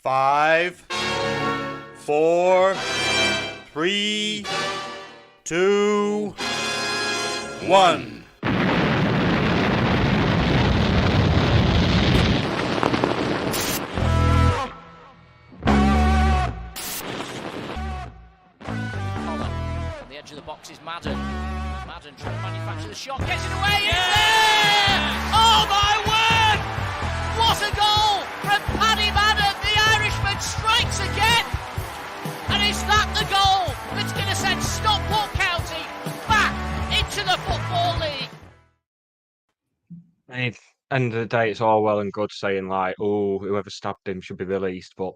5, 4, 3, 2, 1. On the edge of the box is Madden. Madden trying to manufacture the shot, gets it away, it's there! Oh my word! What a goal from Paddy Madden! The Irishman strikes again! And is that the goal that's going to send Stockport County back into the Football League? End of the day, it's all well and good saying like, oh, whoever stabbed him should be released, but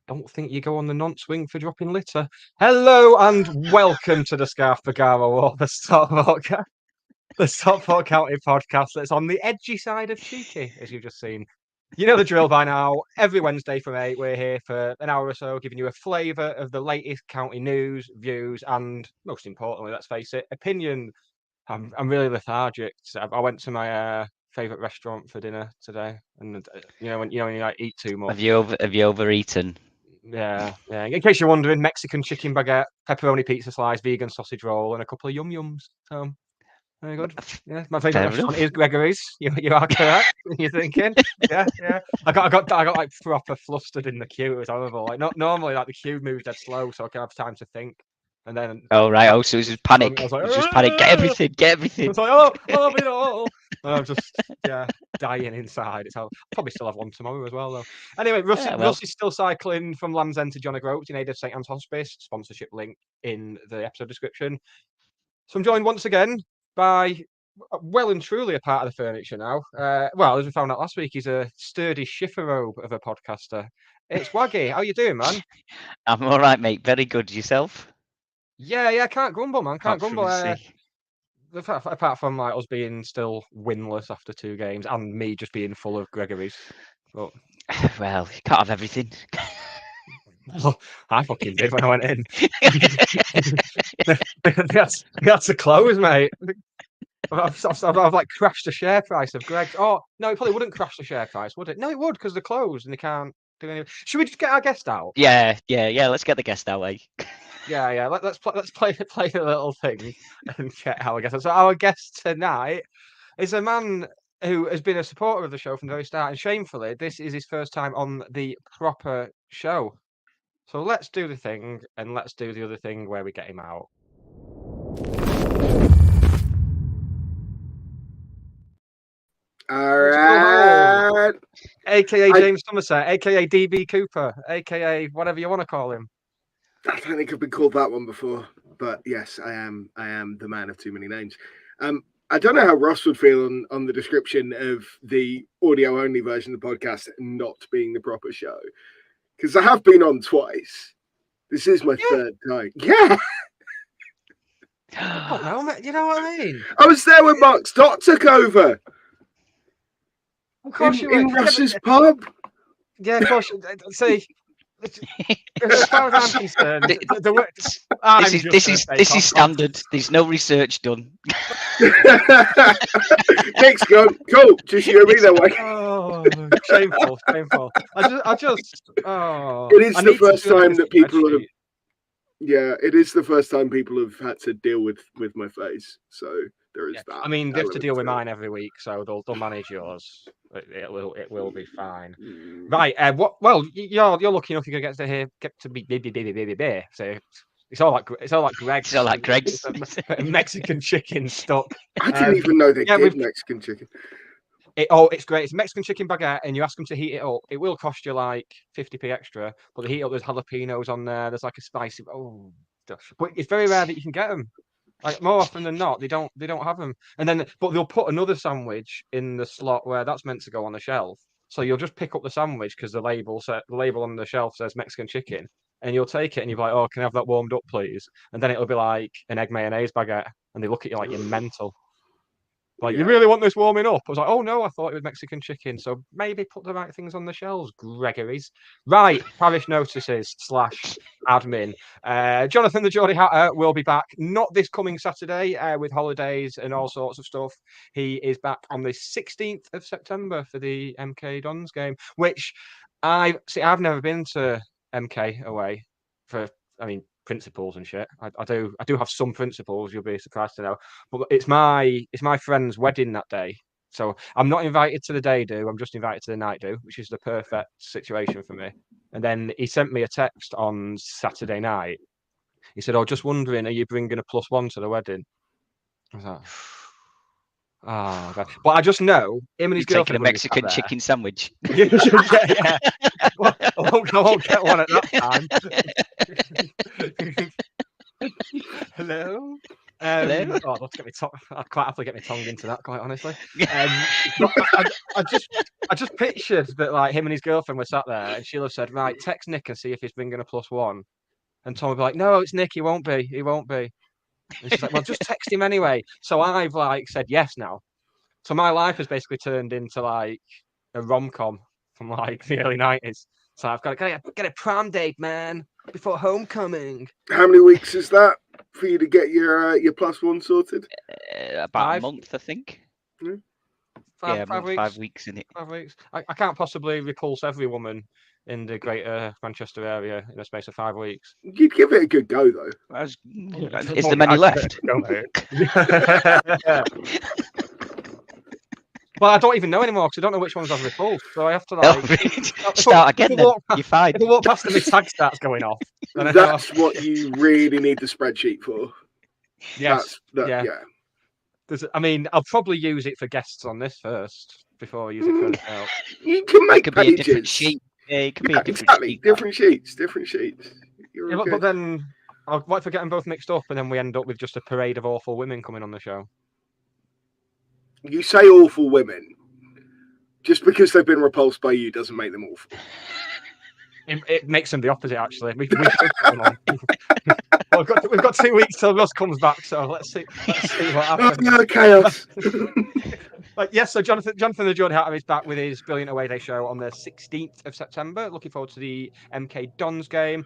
don't think you go on the non-swing for dropping litter. Hello and welcome to the Scarf Bagara War, the Stockport County podcast that's on the edgy side of cheeky, as you've just seen. You know the drill by now. Every Wednesday from 8, we're here for an hour or so, giving you a flavour of the latest county news, views, and most importantly, let's face it, opinion. I'm really lethargic. I went to my favourite restaurant for dinner today, and when you like eat too much. Have you overeaten? Yeah. In case you're wondering, Mexican chicken baguette, pepperoni pizza slice, vegan sausage roll, and a couple of yums. So very good. Yeah, my favourite restaurant is Gregory's. You are correct. You're thinking, yeah. I got like proper flustered in the queue. It was horrible. Like not normally, like the queue moves dead slow, so I can have time to think. And then so it was just panic. I was like, it was just panic. Get everything. It's like, I'll have it all. And I'm just dying inside. I'll probably still have one tomorrow as well, though. Anyway, Rusty's still cycling from Land's End to John O'Groats in aid of St Anne's Hospice. Sponsorship link in the episode description. So I'm joined once again by well and truly a part of the furniture now. Well, as we found out last week, he's a sturdy chifferobe of a podcaster. It's Waggy. How you doing, man? I'm all right, mate. Very good. Yourself? Yeah, can't grumble, man. Can't grumble. Apart from like us being still winless after 2 games and me just being full of Gregory's. But well, you can't have everything. I fucking did when I went in. That's the close, mate. I've like crashed the share price of Greg's. Oh no, it probably wouldn't crash the share price, would it? No, it would because they're closed and they can't do anything. Should we just get our guest out? Yeah. Let's get the guest out, eh? Yeah. Let's play a little thing and get our guest. So our guest tonight is a man who has been a supporter of the show from the very start, and shamefully, this is his first time on the proper show. So let's do the thing, and let's do the other thing where we get him out. All right. AKA James Somerset, AKA DB Cooper, AKA whatever you want to call him. I don't think I've been called that one before, but yes, I am the man of too many names. I don't know how Ross would feel on the description of the audio only version of the podcast not being the proper show, because I have been on twice. This is my third time. Yeah. Oh, no, you know what I mean? I was there when Mark Stott took over. Of course you were. In Ross's pub. Yeah, of course. See, as far as I'm concerned, this is standard. There's no research done. Nick's gone. Cool. Just you and me that way. Oh, shameful. I just. Oh. It is the first time that people have. Yeah, it is the first time people have had to deal with my face. So there is that. I mean, they have to deal with mine every week, so they'll manage yours. It will be fine. Right. Well, you're lucky enough you get to be so it's all like Greg's. It's all like Greg's. Mexican chicken stuck. I didn't even know they did Mexican chicken. It's great. It's Mexican chicken baguette, and you ask them to heat it up. It will cost you like 50p extra, but they heat up. There's jalapenos on there. There's like a spicy. Oh, but it's very rare that you can get them. Like more often than not, they don't have them. And then, but they'll put another sandwich in the slot where that's meant to go on the shelf. So you'll just pick up the sandwich because the label on the shelf says Mexican chicken, and you'll take it and you'll be like, "Oh, can I have that warmed up, please?" And then it'll be like an egg mayonnaise baguette, and they look at you like you're mental. Like, you really want this warming up? I was like, oh no, I thought it was Mexican chicken. So maybe put the right things on the shelves, Gregory's. Right, parish notices / admin. Jonathan the Geordie Hatter will be back, not this coming Saturday with holidays and all sorts of stuff. He is back on the 16th of September for the MK Dons game, which I've never been to MK away for, principles and shit. I do have some principles. You'll be surprised to know, but it's my friend's wedding that day, so I'm not invited to the day do. I'm just invited to the night do, which is the perfect situation for me. And then he sent me a text on Saturday night. He said, "Oh, just wondering, are you bringing a +1 to the wedding?" I was like, oh, God. But I just know him and his You're taking girlfriend a Mexican chicken sandwich. yeah. Well, I won't get one at that time. Hello. Hello? Oh, let's get me I'd quite happily get my tongue into that, quite honestly. I just pictured that, like, him and his girlfriend were sat there, and she'll have said, "Right, text Nick and see if he's bringing a +1." And Tom would be like, "No, it's Nick. He won't be. He won't be." And she's like, "Well, just text him anyway." So I've said yes now. So my life has basically turned into like a rom-com from like the early 90s. So I've got to get a prom date, man, before homecoming. How many weeks is that for you to get your +1 sorted? About a month, I think. Five weeks. 5 weeks in it. 5 weeks. I can't possibly repulse every woman in the greater Manchester area in a space of 5 weeks. You'd give it a good go, though. Is there many left? Well, I don't even know anymore because I don't know which ones I've repulsed. So I have to start again. You're fine. If I walk past and my tag starts going off. That's what you really need the spreadsheet for. Yes. Yeah. I'll probably use it for guests on this first before I use it for anything else. You can make be a different sheet. Yeah, it could be a different sheet. Different sheets. But then what if I get them both mixed up and then we end up with just a parade of awful women coming on the show? You say awful women. Just because they've been repulsed by you doesn't make them awful. It makes them the opposite, actually. We should put them on. We've got 2 weeks till Russ comes back, so let's see what happens. Oh, chaos. So Jonathan the Jordan Hatter is back with his brilliant away day show on the 16th of September. Looking forward to the MK Dons game.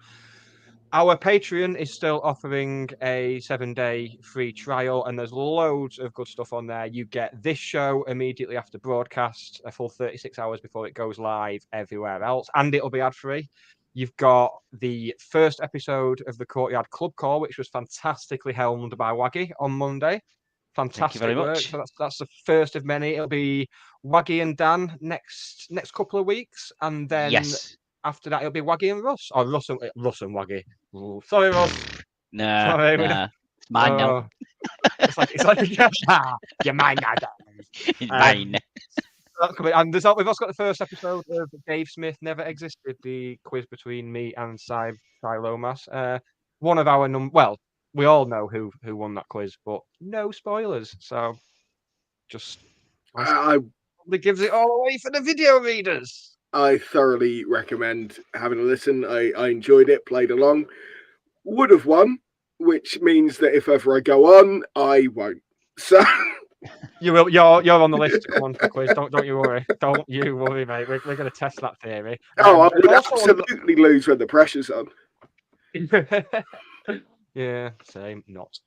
Our Patreon is still offering a 7-day free trial, and there's loads of good stuff on there. You get this show immediately after broadcast, a full 36 hours before it goes live everywhere else, and it'll be ad-free. You've got the first episode of the Courtyard Club Call, which was fantastically helmed by Waggy on Monday. Fantastic very work. much. So that's the first of many. It'll be Waggy and Dan next couple of weeks, and then after that it'll be Waggy and Russ, or Russ and Waggy. Ooh, sorry, Russ. Nah, it's mine now. It's like you're mine now. It's mine. And we've also got the first episode of Dave Smith Never Existed, the quiz between me and Cy Lomas. One of our we all know who won that quiz, but no spoilers. So just probably gives it all away for the video readers. I thoroughly recommend having a listen. I enjoyed it, played along. Would have won, which means that if ever I go on, I won't. So you will. You're on the list to come on to the quiz. Don't you worry. Don't you worry, mate. We're going to test that theory. I would absolutely lose when the pressure's on. Yeah, same. Not.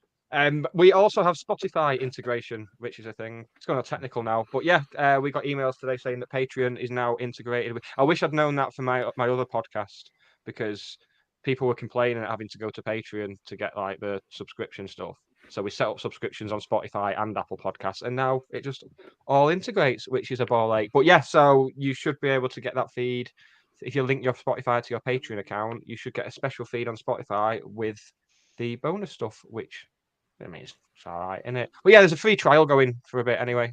We also have Spotify integration, which is a thing. It's going on technical now, but yeah, we got emails today saying that Patreon is now integrated. I wish I'd known that for my other podcast, because people were complaining at having to go to Patreon to get like the subscription stuff. So we set up subscriptions on Spotify and Apple Podcasts, and now it just all integrates, which is a ball ache. But yeah, so you should be able to get that feed. If you link your Spotify to your Patreon account, you should get a special feed on Spotify with the bonus stuff, which it's all right, isn't it? But yeah, there's a free trial going for a bit anyway.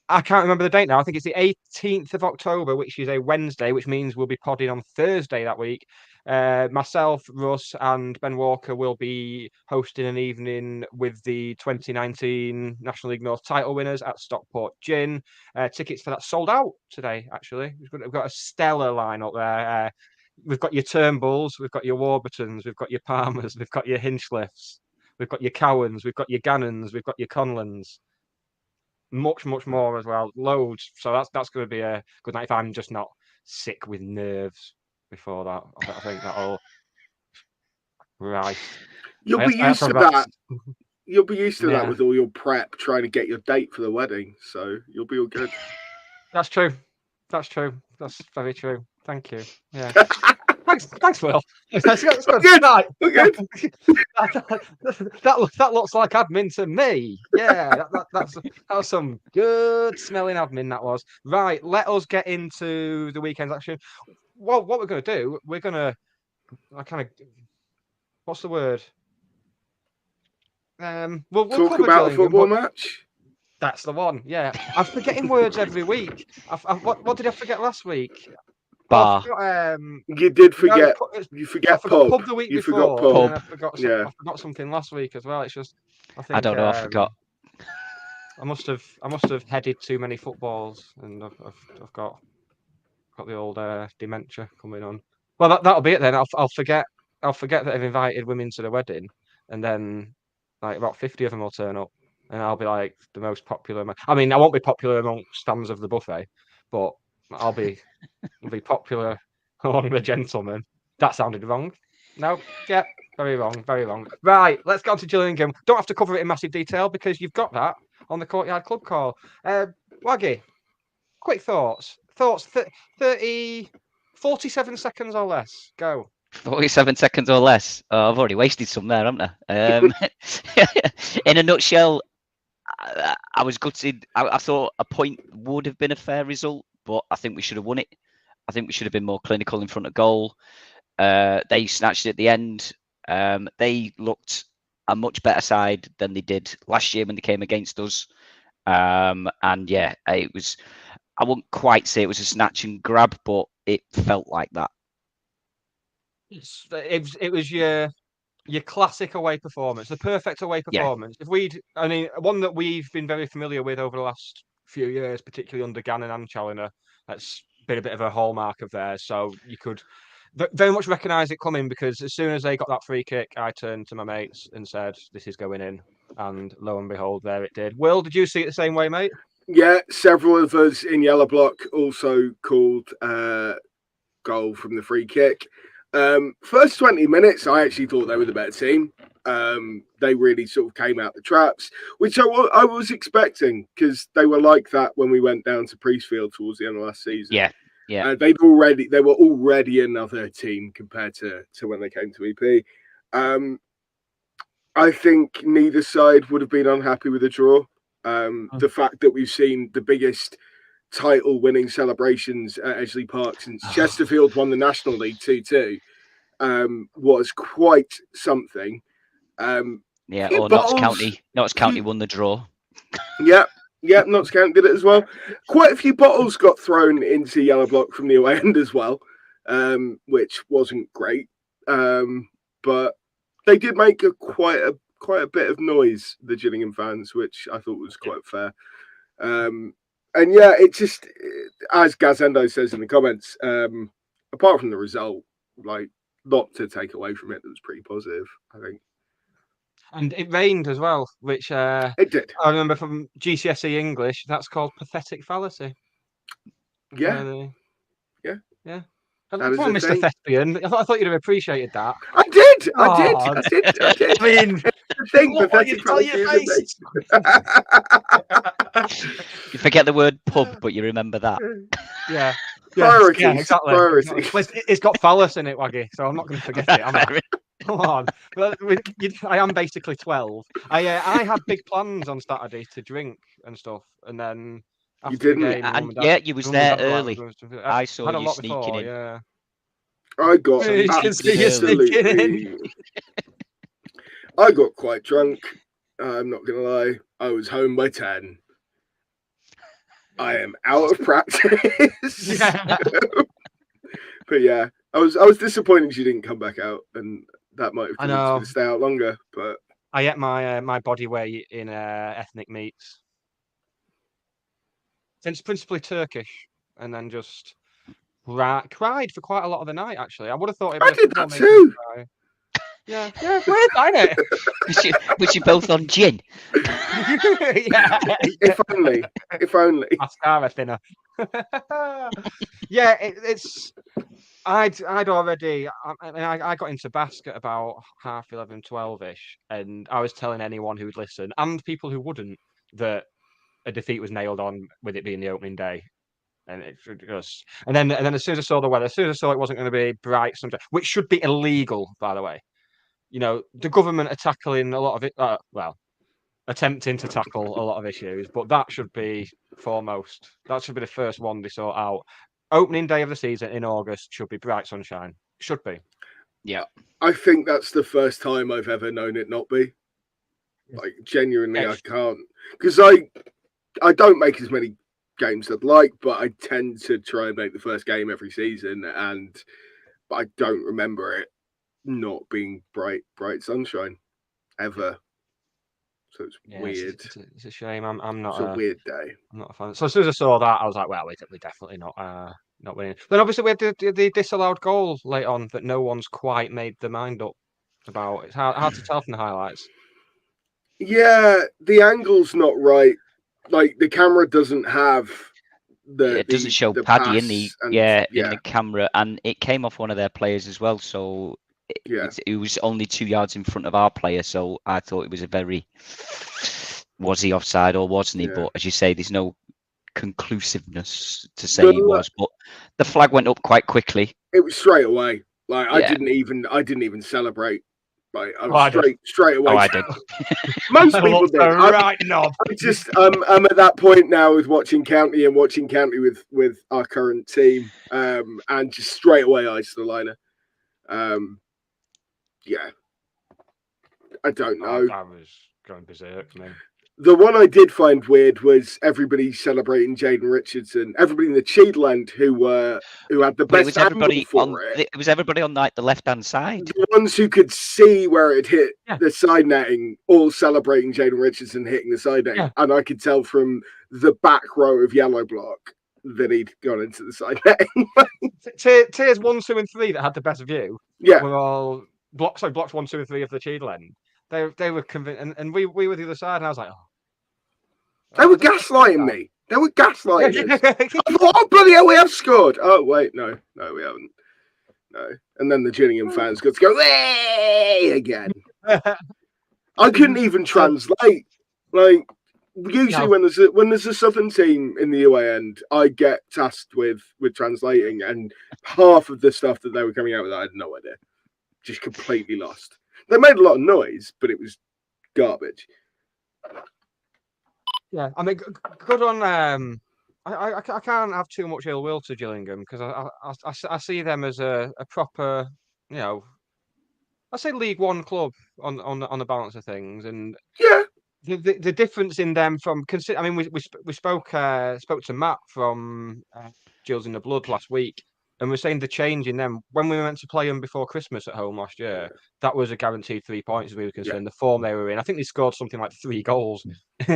I can't remember the date now. I think it's the 18th of October, which is a Wednesday, which means we'll be podding on Thursday that week. Myself, Russ, and Ben Walker will be hosting an evening with the 2019 National League North title winners at Stockport Gin. Tickets for that sold out today, actually. We've got a stellar lineup there. We've got your Turnbulls, we've got your Warburtons, we've got your Palmers, we've got your Hinchlifes, we've got your Cowans, we've got your Gannons, we've got your Conlons. Much more as well. Loads. So that's going to be a good night if I'm just not sick with nerves before that. I think that'll... Right. You'll be used to that. You'll be used to that with all your prep trying to get your date for the wedding. So you'll be all good. That's true. That's very true. Thank you. Yeah. Thanks, Will. That's good. Right. That looks like admin to me. Yeah, that was some good smelling admin. That was right. Let us get into the weekend's action. Well, what we're going to do, we're going to kind of, what's the word? We'll Talk cover about a Gillingham, football but match. that's the one. Yeah, I'm forgetting words every week. What did I forget last week? Bar. Oh, I forgot, You did no, forget. I You forget forgot pub. pub the week You before, forgot pub. and then I forgot. Yeah. I forgot something last week as well. It's just, I think I don't know. I forgot. I must have headed too many footballs, and I've got the old dementia coming on. Well, that'll be it then. I'll forget that I've invited women to the wedding, and then like about 50 of them will turn up, and I'll be like the most popular. I mean, I won't be popular among stands of the buffet, but I'll be popular among the gentlemen. That sounded wrong. No, yeah, very wrong, very wrong. Right, let's go on to Gillingham. Don't have to cover it in massive detail because you've got that on the Courtyard Club call. Waggy, quick thoughts. 47 seconds or less. Go. 47 seconds or less. Oh, I've already wasted some there, haven't I? In a nutshell, I was gutted. I thought a point would have been a fair result, but I think we should have won it. I think we should have been more clinical in front of goal. They snatched it at the end. They looked a much better side than they did last year when they came against us. And yeah, it was. I wouldn't quite say it was a snatch and grab, but it felt like that. It was your classic away performance, the perfect away performance. Yeah. One that we've been very familiar with over the last few years, particularly under Gannon and Challoner, that's been a bit of a hallmark of theirs. So you could very much recognise it coming, because as soon as they got that free kick, I turned to my mates and said, "This is going in," and lo and behold, there it did. Will, did you see it the same way, mate? Yeah, several of us in Yellow Block also called goal from the free kick. First 20 minutes, I actually thought they were the better team. They really sort of came out the traps, which I was expecting, because they were like that when we went down to Priestfield towards the end of last season. Yeah. They were already another team compared to when they came to EP. I think neither side would have been unhappy with a draw. The fact that we've seen the biggest title-winning celebrations at Edgeley Park since Chesterfield won the National League 2-2 was quite something. Notts County won the draw. Yeah, Notts County did it as well. Quite a few bottles got thrown into Yellow Block from the away end as well, which wasn't great. But they did make quite a bit of noise, the Gillingham fans, which I thought was quite fair. And yeah, it just, as Gazendo says in the comments, apart from the result, like, not to take away from it, that was pretty positive, I think. And it rained as well, which it did. I remember from GCSE English. That's called pathetic fallacy. Yeah. Yeah. Mr. Thespian, I thought you'd have appreciated that. I did. I did. I mean, pathetic fallacy. You forget the word pub, but you remember that. Yeah. Priorities. Yeah, exactly. Priorities. Well, it's got phallus in it, Waggy, so I'm not going to forget it. Am I? Come on. Well, I am basically 12. I had big plans on Saturday to drink and stuff, and then after the game, you was there early. I saw you sneaking in. Yeah. I got absolutely. I got quite drunk. I'm not gonna lie. I was home by 10. I am out of practice. Yeah. But yeah, I was disappointed she didn't come back out, and that might have convinced me to stay out longer. But I ate my body weight in ethnic meats. It's principally Turkish, and then just cried for quite a lot of the night. Actually, I would have thought it. I did that too. Yeah, weird, ain't it? Was you both on gin? Yeah. If only. Mascara thinner. Yeah, it's. I'd already. I got into basket about 11:30, 12-ish, and I was telling anyone who would listen and people who wouldn't that a defeat was nailed on with it being the opening day. And it just, and then as soon as I saw the weather, as soon as I saw it wasn't going to be bright sunshine, which should be illegal, by the way. You know, the government are tackling a lot of it. Attempting to tackle a lot of issues, but that should be foremost. That should be the first one they sort out. Opening day of the season in August should be bright sunshine. Should be. Yeah. I think that's the first time I've ever known it not be. Like, genuinely, Yeah. I can't. Because I don't make as many games as I'd like, but I tend to try and make the first game every season, but I don't remember it not being bright sunshine ever. So it's weird. It's a shame. I'm not. It's a weird day. I'm not a fan. So as soon as I saw that, I was like, well, we're definitely not winning. Then obviously we had the disallowed goal late on that no one's quite made their mind up about. It's hard to tell from the highlights. Yeah, the angle's not right. Like, the camera doesn't have it doesn't show Paddy in the camera, and it came off one of their players as well. So it was only 2 yards in front of our player. So I thought it was a very, was he offside or wasn't he? But as you say, there's no conclusiveness to say he was. But the flag went up quite quickly. It was straight away. Like, I didn't even celebrate. Like, I was straight away. Oh, I did. Most people did. Right knob. I'm at that point now with watching County with our current team, and just straight away ice the liner. Yeah, I don't know. I was going berserk, man. The one I did find weird was everybody celebrating Jaden Richardson. Everybody in the Cheadland who had the best angle for it. It was everybody on like the left-hand side. The ones who could see where it hit the side netting, all celebrating Jaden Richardson hitting the side netting. Yeah. And I could tell from the back row of yellow block that he'd gone into the side netting. Tiers 1, 2, and 3 that had the best view. Yeah, were all blocks 1, 2, and 3 of the Cheadland. They were convinced, and we were the other side, and I was like, they were gaslighting me. They were gaslighting us. I thought, oh, bloody hell, we have scored. Oh, wait, no, we haven't. No. And then the Gillingham fans got to go, hey, again. I couldn't even translate. Like, usually when there's a Southern team in the UAN, I get tasked with translating, and half of the stuff that they were coming out with, I had no idea. Just completely lost. They made a lot of noise, but it was garbage. Yeah, I mean, good on. I can't have too much ill will to Gillingham because I see them as a proper, I say League One club on the balance of things, and the difference in them from. I mean, we spoke to Matt from Gills in the Blood last week. And we're saying the change in them when we were meant to play them before Christmas at home last year. That was a guaranteed 3 points as we were concerned. Yeah. The form they were in, I think they scored something like 3 goals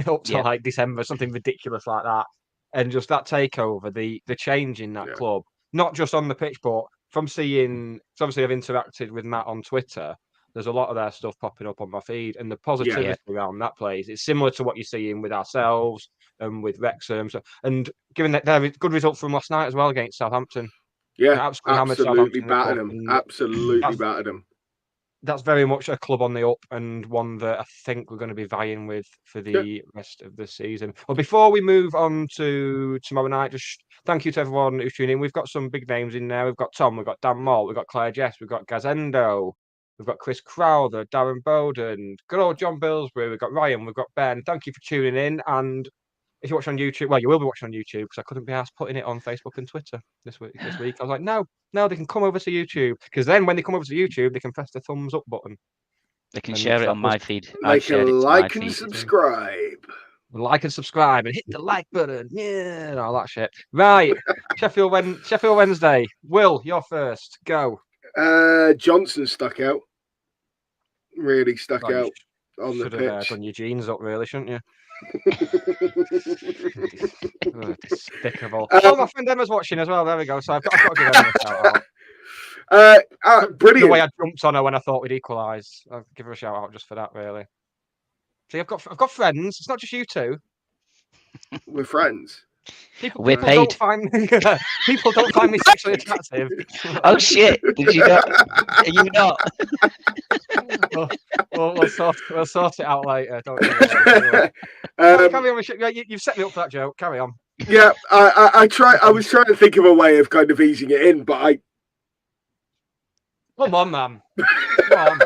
up to like December, something ridiculous like that. And just that takeover, the change in that club, not just on the pitch, but from seeing. So obviously, I've interacted with Matt on Twitter. There's a lot of their stuff popping up on my feed, and the positivity around that place is similar to what you're seeing with ourselves and with Wrexham. So, and given that they're a good result from last night as well against Southampton. Yeah, absolutely battered them. Absolutely battered them. That's very much a club on the up and one that I think we're going to be vying with for the rest of the season. Well, before we move on to tomorrow night, just thank you to everyone who's tuning in. We've got some big names in there. We've got Tom, we've got Dan Malt, we've got Claire Jess, we've got Gazendo, we've got Chris Crowther, Darren Bowden, good old John Billsbury, we've got Ryan, we've got Ben. Thank you for tuning in. And if you watch on YouTube, well, you will be watching on YouTube because I couldn't be asked putting it on Facebook and Twitter this week. I was like, no, they can come over to YouTube because then when they come over to YouTube, they can press the thumbs up button. They can share it on my feed. They can like and subscribe. Like and subscribe and hit the like button. Yeah, and all that shit. Right, Sheffield Wednesday. Will, you're first. Go. Johnson stuck out. Really stuck out on the pitch. Should have done your jeans up, really, shouldn't you? Despicable. My friend Emma's watching as well. There we go. So I've got to give Emma a shout out. Brilliant. The way I jumped on her when I thought we'd equalise. I'll give her a shout out just for that, really. See, I've got friends. It's not just you two. We're friends. We're paid. People don't find me sexually attractive. Oh shit! Did you not? Are you not? We'll sort it out later. Don't you? Carry on. You've set me up for that joke. Carry on. Yeah, I was trying to think of a way of kind of easing it in, but Come on, man. Come on.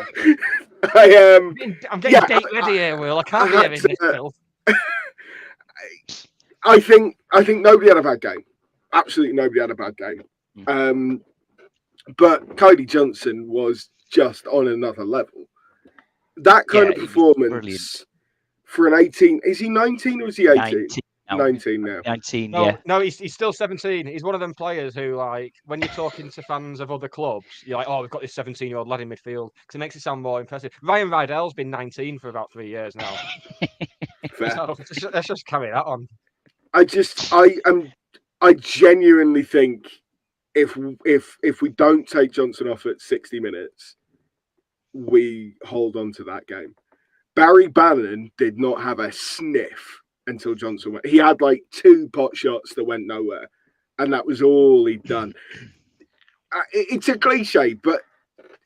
I'm getting date ready here, Will. I can't be having this filth. I think nobody had a bad game. Absolutely nobody had a bad game. But Cody Johnson was just on another level. That kind of performance for an 18. Is he 19 or is he 18? 19 now. 19, No, he's still 17. He's one of them players who, like, when you're talking to fans of other clubs, you're like, oh, we've got this 17-year-old lad in midfield, because it makes it sound more impressive. Ryan Rydell's been 19 for about 3 years now. Fair. So let's just carry that on. I genuinely think if we don't take Johnson off at 60 minutes, we hold on to that game. Barry Bannon did not have a sniff until Johnson went. He had like 2 pot shots that went nowhere, and that was all he'd done. It's a cliche, but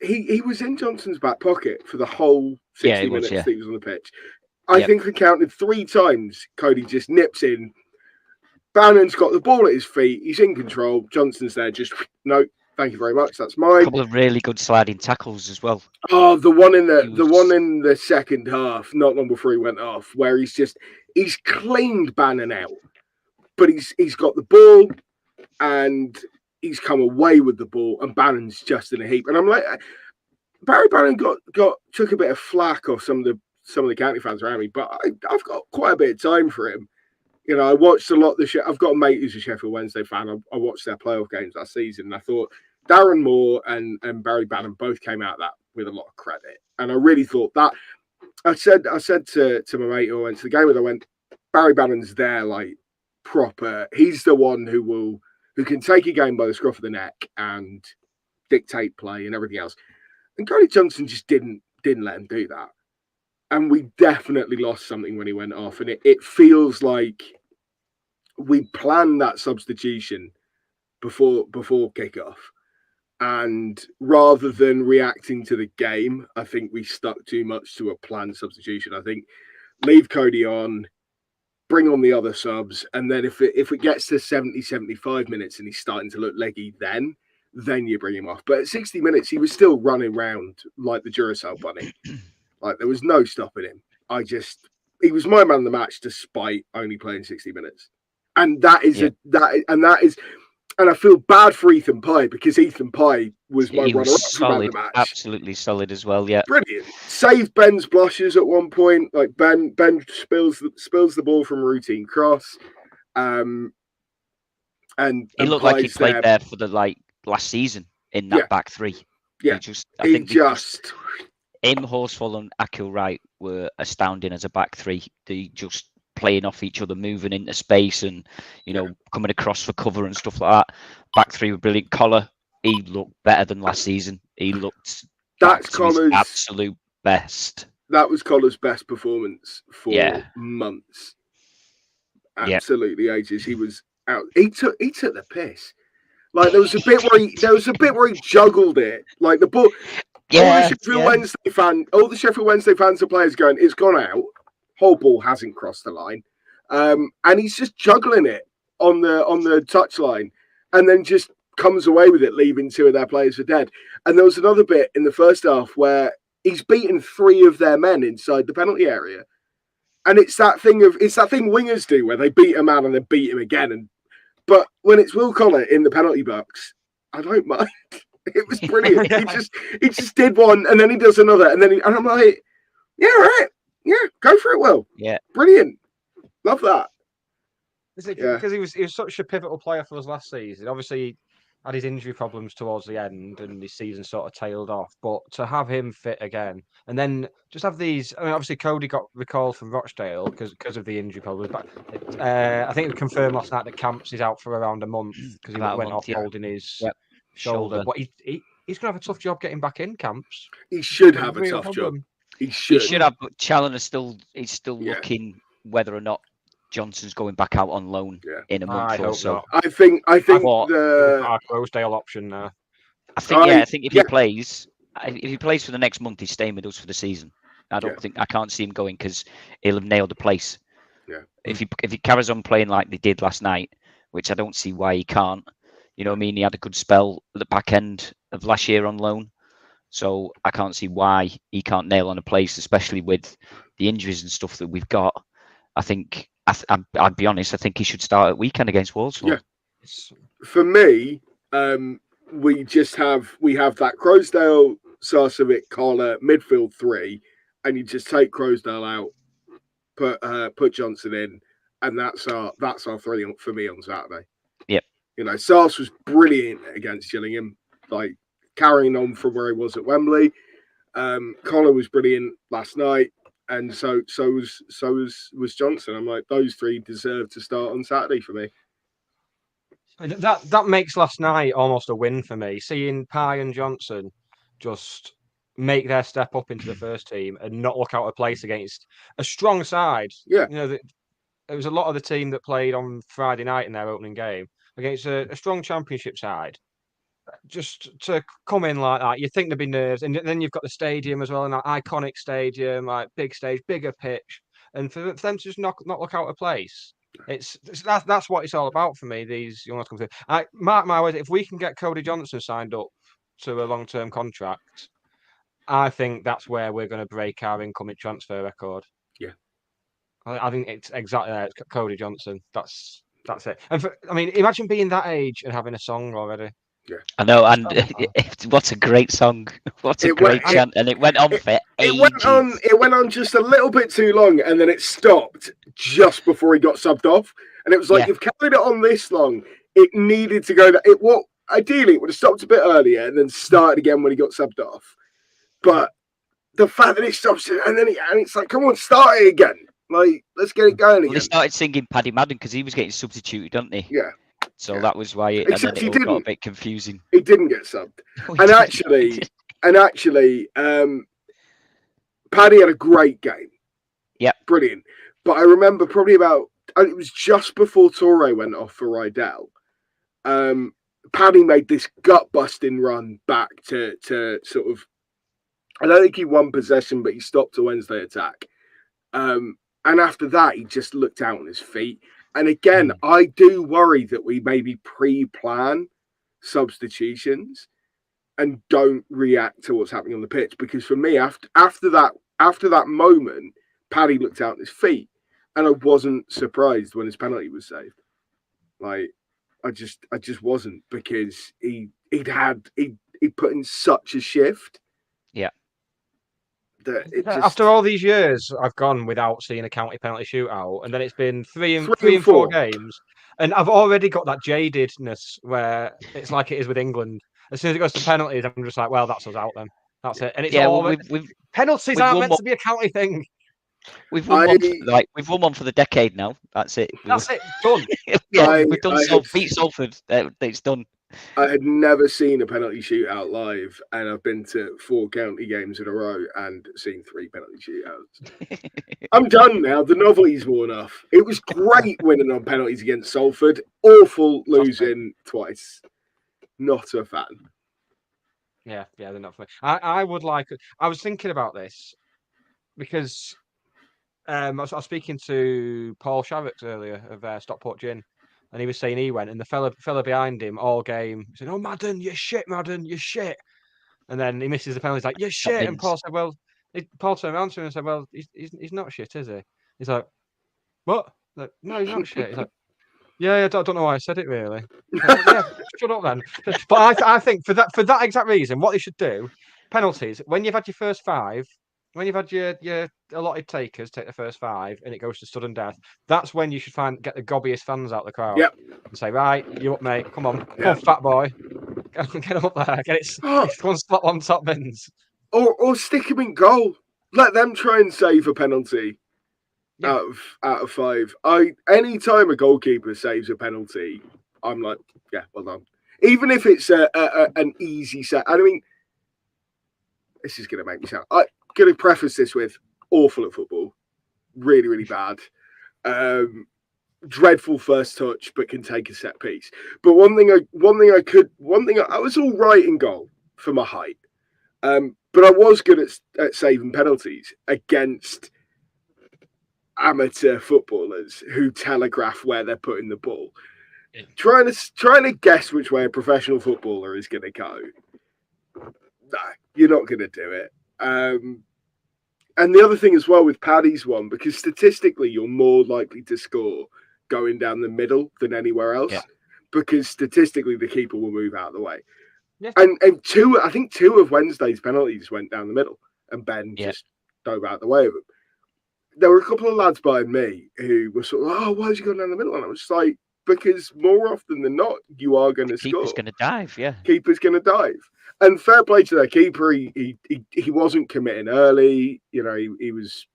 he was in Johnson's back pocket for the whole 60 minutes that he was on the pitch. I think we counted 3 times. Cody just nips in. Bannon's got the ball at his feet. He's in control. Johnson's there. Just no, thank you very much. That's mine. A couple of really good sliding tackles as well. Oh, the one in the second half, not long before he went off, where he's cleaned Bannon out, but he's got the ball and he's come away with the ball, and Bannon's just in a heap. And I'm like, Barry Bannon took a bit of flack off some of the county fans around me, but I've got quite a bit of time for him. You know, I watched a lot of I've got a mate who's a Sheffield Wednesday fan. I watched their playoff games last season, and I thought Darren Moore and Barry Bannon both came out of that with a lot of credit. And I really thought that. I said to my mate who I went to the game with, I went, Barry Bannon's there, like, proper. He's the one who can take a game by the scruff of the neck and dictate play and everything else. And Cody Johnson just didn't let him do that. And we definitely lost something when he went off. And it feels like we planned that substitution before kickoff. And rather than reacting to the game, I think we stuck too much to a planned substitution. I think leave Cody on, bring on the other subs. And then if it gets to 70, 75 minutes and he's starting to look leggy, then you bring him off. But at 60 minutes, he was still running around like the Duracell bunny. Like, there was no stopping him. He was my man of the match despite only playing 60 minutes. And and I feel bad for Ethan Pye because Ethan Pye was my runner-up for man of the match. Absolutely solid as well, yeah. Brilliant. Saved Ben's blushes at one point. Like, Ben spills the ball from routine cross. And he looked like he played there for the last season in that back three. Yeah. Him, Horsfall and Akil Wright were astounding as a back three. They just playing off each other, moving into space and, coming across for cover and stuff like that. Back three were brilliant. Collar, he looked better than last season. He looked that's Collar's absolute best. That was Collar's best performance for months. Absolutely ages. He was out. He took the piss. Like, there was a bit where he juggled it. Like, the ball. All the Sheffield Wednesday fans and players going, it's gone out. Whole ball hasn't crossed the line. And he's just juggling it on the touchline and then just comes away with it, leaving 2 of their players for dead. And there was another bit in the first half where he's beaten 3 of their men inside the penalty area. And it's that thing wingers do where they beat a man and then beat him again. But when it's Will Collar in the penalty box, I don't mind. It was brilliant. He just did one and then he does another and I'm like, yeah, right, yeah, go for it, Will. Yeah, brilliant. Love that. Because he was such a pivotal player for us last season. Obviously, he had his injury problems towards the end, and his season sort of tailed off. But to have him fit again, and then just have these. I mean, obviously, Cody got recalled from Rochdale because of the injury problems. But I think we confirmed last night that Camps is out for around a month because he went off holding his shoulder. But he's going to have a tough job getting back in, Camps. He should have a tough job. He should have. But Challoner is still looking whether or not Johnson's going back out on loan in a month or so. Not. I think the Rosedale option there. I think if he plays for the next month, he's staying with us for the season. I can't see him going because he'll have nailed a place. Yeah. If he carries on playing like they did last night, which I don't see why he can't. You know what I mean? He had a good spell at the back end of last year on loan. So I can't see why he can't nail on a place, especially with the injuries and stuff that we've got. I think, I'd be honest, I think he should start at weekend against Walsall. Yeah. For me, we have that Crosdale, Sarcevic, Collar, midfield three, and you just take Crosdale out, put Johnson in, and that's our three for me on Saturday. Yep. You know, Sars was brilliant against Gillingham, like carrying on from where he was at Wembley. Collar was brilliant last night, and so was Johnson. I'm like, those three deserve to start on Saturday for me. That makes last night almost a win for me. Seeing Pye and Johnson just make their step up into the first team and not look out of place against a strong side. Yeah. You know, there was a lot of the team that played on Friday night in their opening game against a strong championship side. Just to come in like that, you think there'd be nerves, and then you've got the stadium as well, and that iconic stadium, like big stage, bigger pitch, and for them to just not look out of place. That's what it's all about for me. These young lads come through. Mark my words, if we can get Cody Johnson signed up to a long-term contract, I think that's where we're going to break our incoming transfer record. Yeah, I think it's exactly that. It's Cody Johnson. That's it. And imagine being that age and having a song already. Yeah, I know, and what a great song! What a great chant, and it went on for ages. It went on just a little bit too long, and then it stopped just before he got subbed off. And it was like, you've carried it on this long, it needed to go. Ideally, it would have stopped a bit earlier and then started again when he got subbed off. But the fact that it stops and it's like, come on, start it again. Like, let's get it going again. They started singing Paddy Madden because he was getting substituted, didn't he? Yeah. So that was why it got a bit confusing. He didn't get subbed. And actually, Paddy had a great game. Yeah. Brilliant. But I remember probably it was just before Torre went off for Rydell. Paddy made this gut-busting run back to sort of, I don't think he won possession, but he stopped a Wednesday attack. And after that, he just looked out on his feet. And again, I do worry that we maybe pre-plan substitutions and don't react to what's happening on the pitch. Because for me, after that moment, Paddy looked out on his feet, and I wasn't surprised when his penalty was saved. Like, I just wasn't, because he put in such a shift. Yeah. After all these years, I've gone without seeing a county penalty shootout, and then it's been three and four games, and I've already got that jadedness where it's like it is with England. As soon as it goes to penalties, I'm just like, well, that's us out then. That's it. And it's penalties aren't meant to be a county thing. We've won one for the decade now. That's it. That's it. Done. We've done beat Salford. It's done. I had never seen a penalty shootout live, and I've been to 4 county games in a row and seen 3 penalty shootouts. I'm done now. The novelty's worn off. It was great winning on penalties against Salford. Awful losing twice. Not a fan. Yeah, they're not for me. I was thinking about this because I was speaking to Paul Sharrocks earlier of Stockport Gin, and he was saying he went, and the fella behind him all game said, "Oh, Madden, you're shit, Madden, you're shit." And then he misses the penalty. He's like, "You're shit." And Paul said, "Well," Paul turned around to him and said, "Well, he's not shit, is he?" He's like, "What?" Like, "No, he's not shit." He's like, "Yeah, I don't know why I said it really." Like, yeah, shut up then. But I think for that exact reason, what they should do, penalties, when you've had your first 5, when you've had your allotted takers take the first 5 and it goes to sudden death, that's when you should get the gobbiest fans out of the crowd. Yep. And say, right, you up, mate, come on, fat boy, get him up there, get it one spot on top bins. Or stick him in goal. Let them try and save a penalty. Out of 5. Any time a goalkeeper saves a penalty, I'm like, yeah, well done. Even if it's an easy set. I mean, this is going to make me sound. I'm going to preface this with awful at football, really, really bad. Dreadful first touch, but can take a set piece. But I was all right in goal for my height, but I was good at saving penalties against amateur footballers who telegraph where they're putting the ball. Trying to guess which way a professional footballer is going to go. No, you're not going to do it. And the other thing as well with Paddy's one, because statistically you're more likely to score going down the middle than anywhere else, because statistically the keeper will move out of the way. Yeah. And I think two of Wednesday's penalties went down the middle, and Ben just dove out the way of them. There were a couple of lads by me who were sort of, oh, why is he going down the middle? And I was just like, because more often than not, you are going to score. Keeper's going to dive, Keeper's going to dive. And fair play to their keeper. He wasn't committing early. You know, he was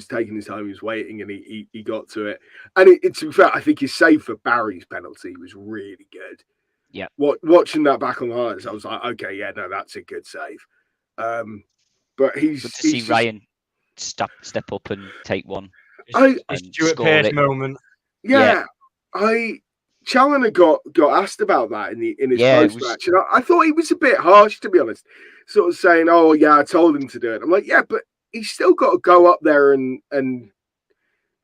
taking his time. He was waiting, and he got to it. And to be fair, I think his save for Barry's penalty was really good. Yeah. Watching that back on the highlights, I was like, okay, yeah, no, that's a good save. But he's good to see Ryan step up and take one. Stuart Pearce moment. Yeah. Challoner got asked about that in his post match, and I thought he was a bit harsh, to be honest. Sort of saying, "Oh yeah, I told him to do it." I'm like, yeah, but he's still got to go up there and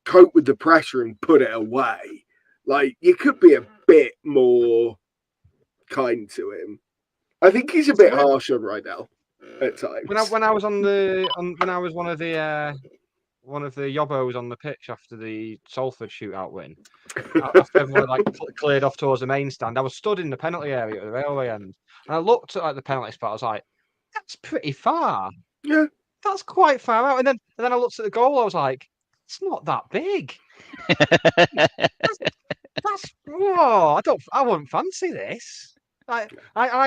cope with the pressure and put it away. Like, you could be a bit more kind to him. I think he's a bit harsh on Rydell at times. When I was when I was one of the yobbos on the pitch after the Salford shootout win, after everyone cleared off towards the main stand, I was stood in the penalty area at the railway end, and I looked at the penalty spot. I was like, "That's pretty far. Yeah, that's quite far out." And then I looked at the goal. I was like, "It's not that big. I wouldn't fancy this." I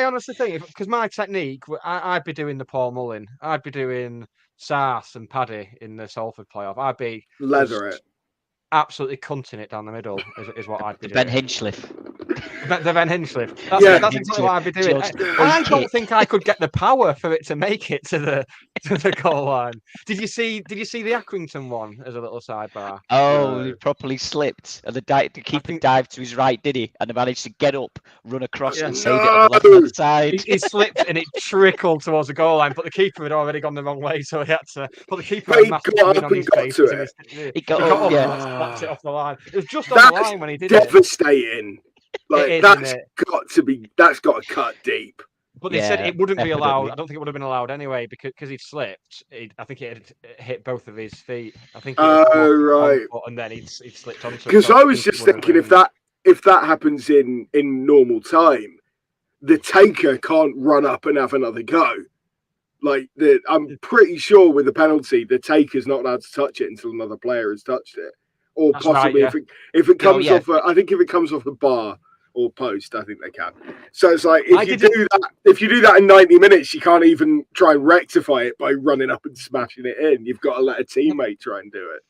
honestly think, because my technique, I'd be doing the Paul Mullin, I'd be doing Sars and Paddy in the Salford playoff. I'd be leather it, absolutely cunting it down the middle. Is what I'd be doing. Ben Hinchliffe. The Ben Hinchliffe. That's exactly what I'd be doing. I don't think I could get the power for it to make it to the goal line. Did you see the Accrington one as a little sidebar? Oh, he properly slipped, and the keeper dived to his right, did he? And he managed to get up, run across, and save it on the left side. He slipped and it trickled towards the goal line, but the keeper had already gone the wrong way, so he had to. But the keeper had massive win on his face. He got up, slapped it off the line. It was just on the line when he did it. Devastating. Like, that's got to cut deep. But they said it wouldn't be allowed. I don't think it would have been allowed anyway because he'd slipped. I think it had hit both of his feet. I think. Right. And then he'd slipped onto. Because I was just thinking, if that happens in normal time, the taker can't run up and have another go. Like, I'm pretty sure with the penalty, the taker's not allowed to touch it until another player has touched it. Or that's possibly right, if it comes off, I think if it comes off the bar or post, I think they can. So it's like if you do that in 90 minutes, you can't even try and rectify it by running up and smashing it in. You've got to let a teammate try and do it.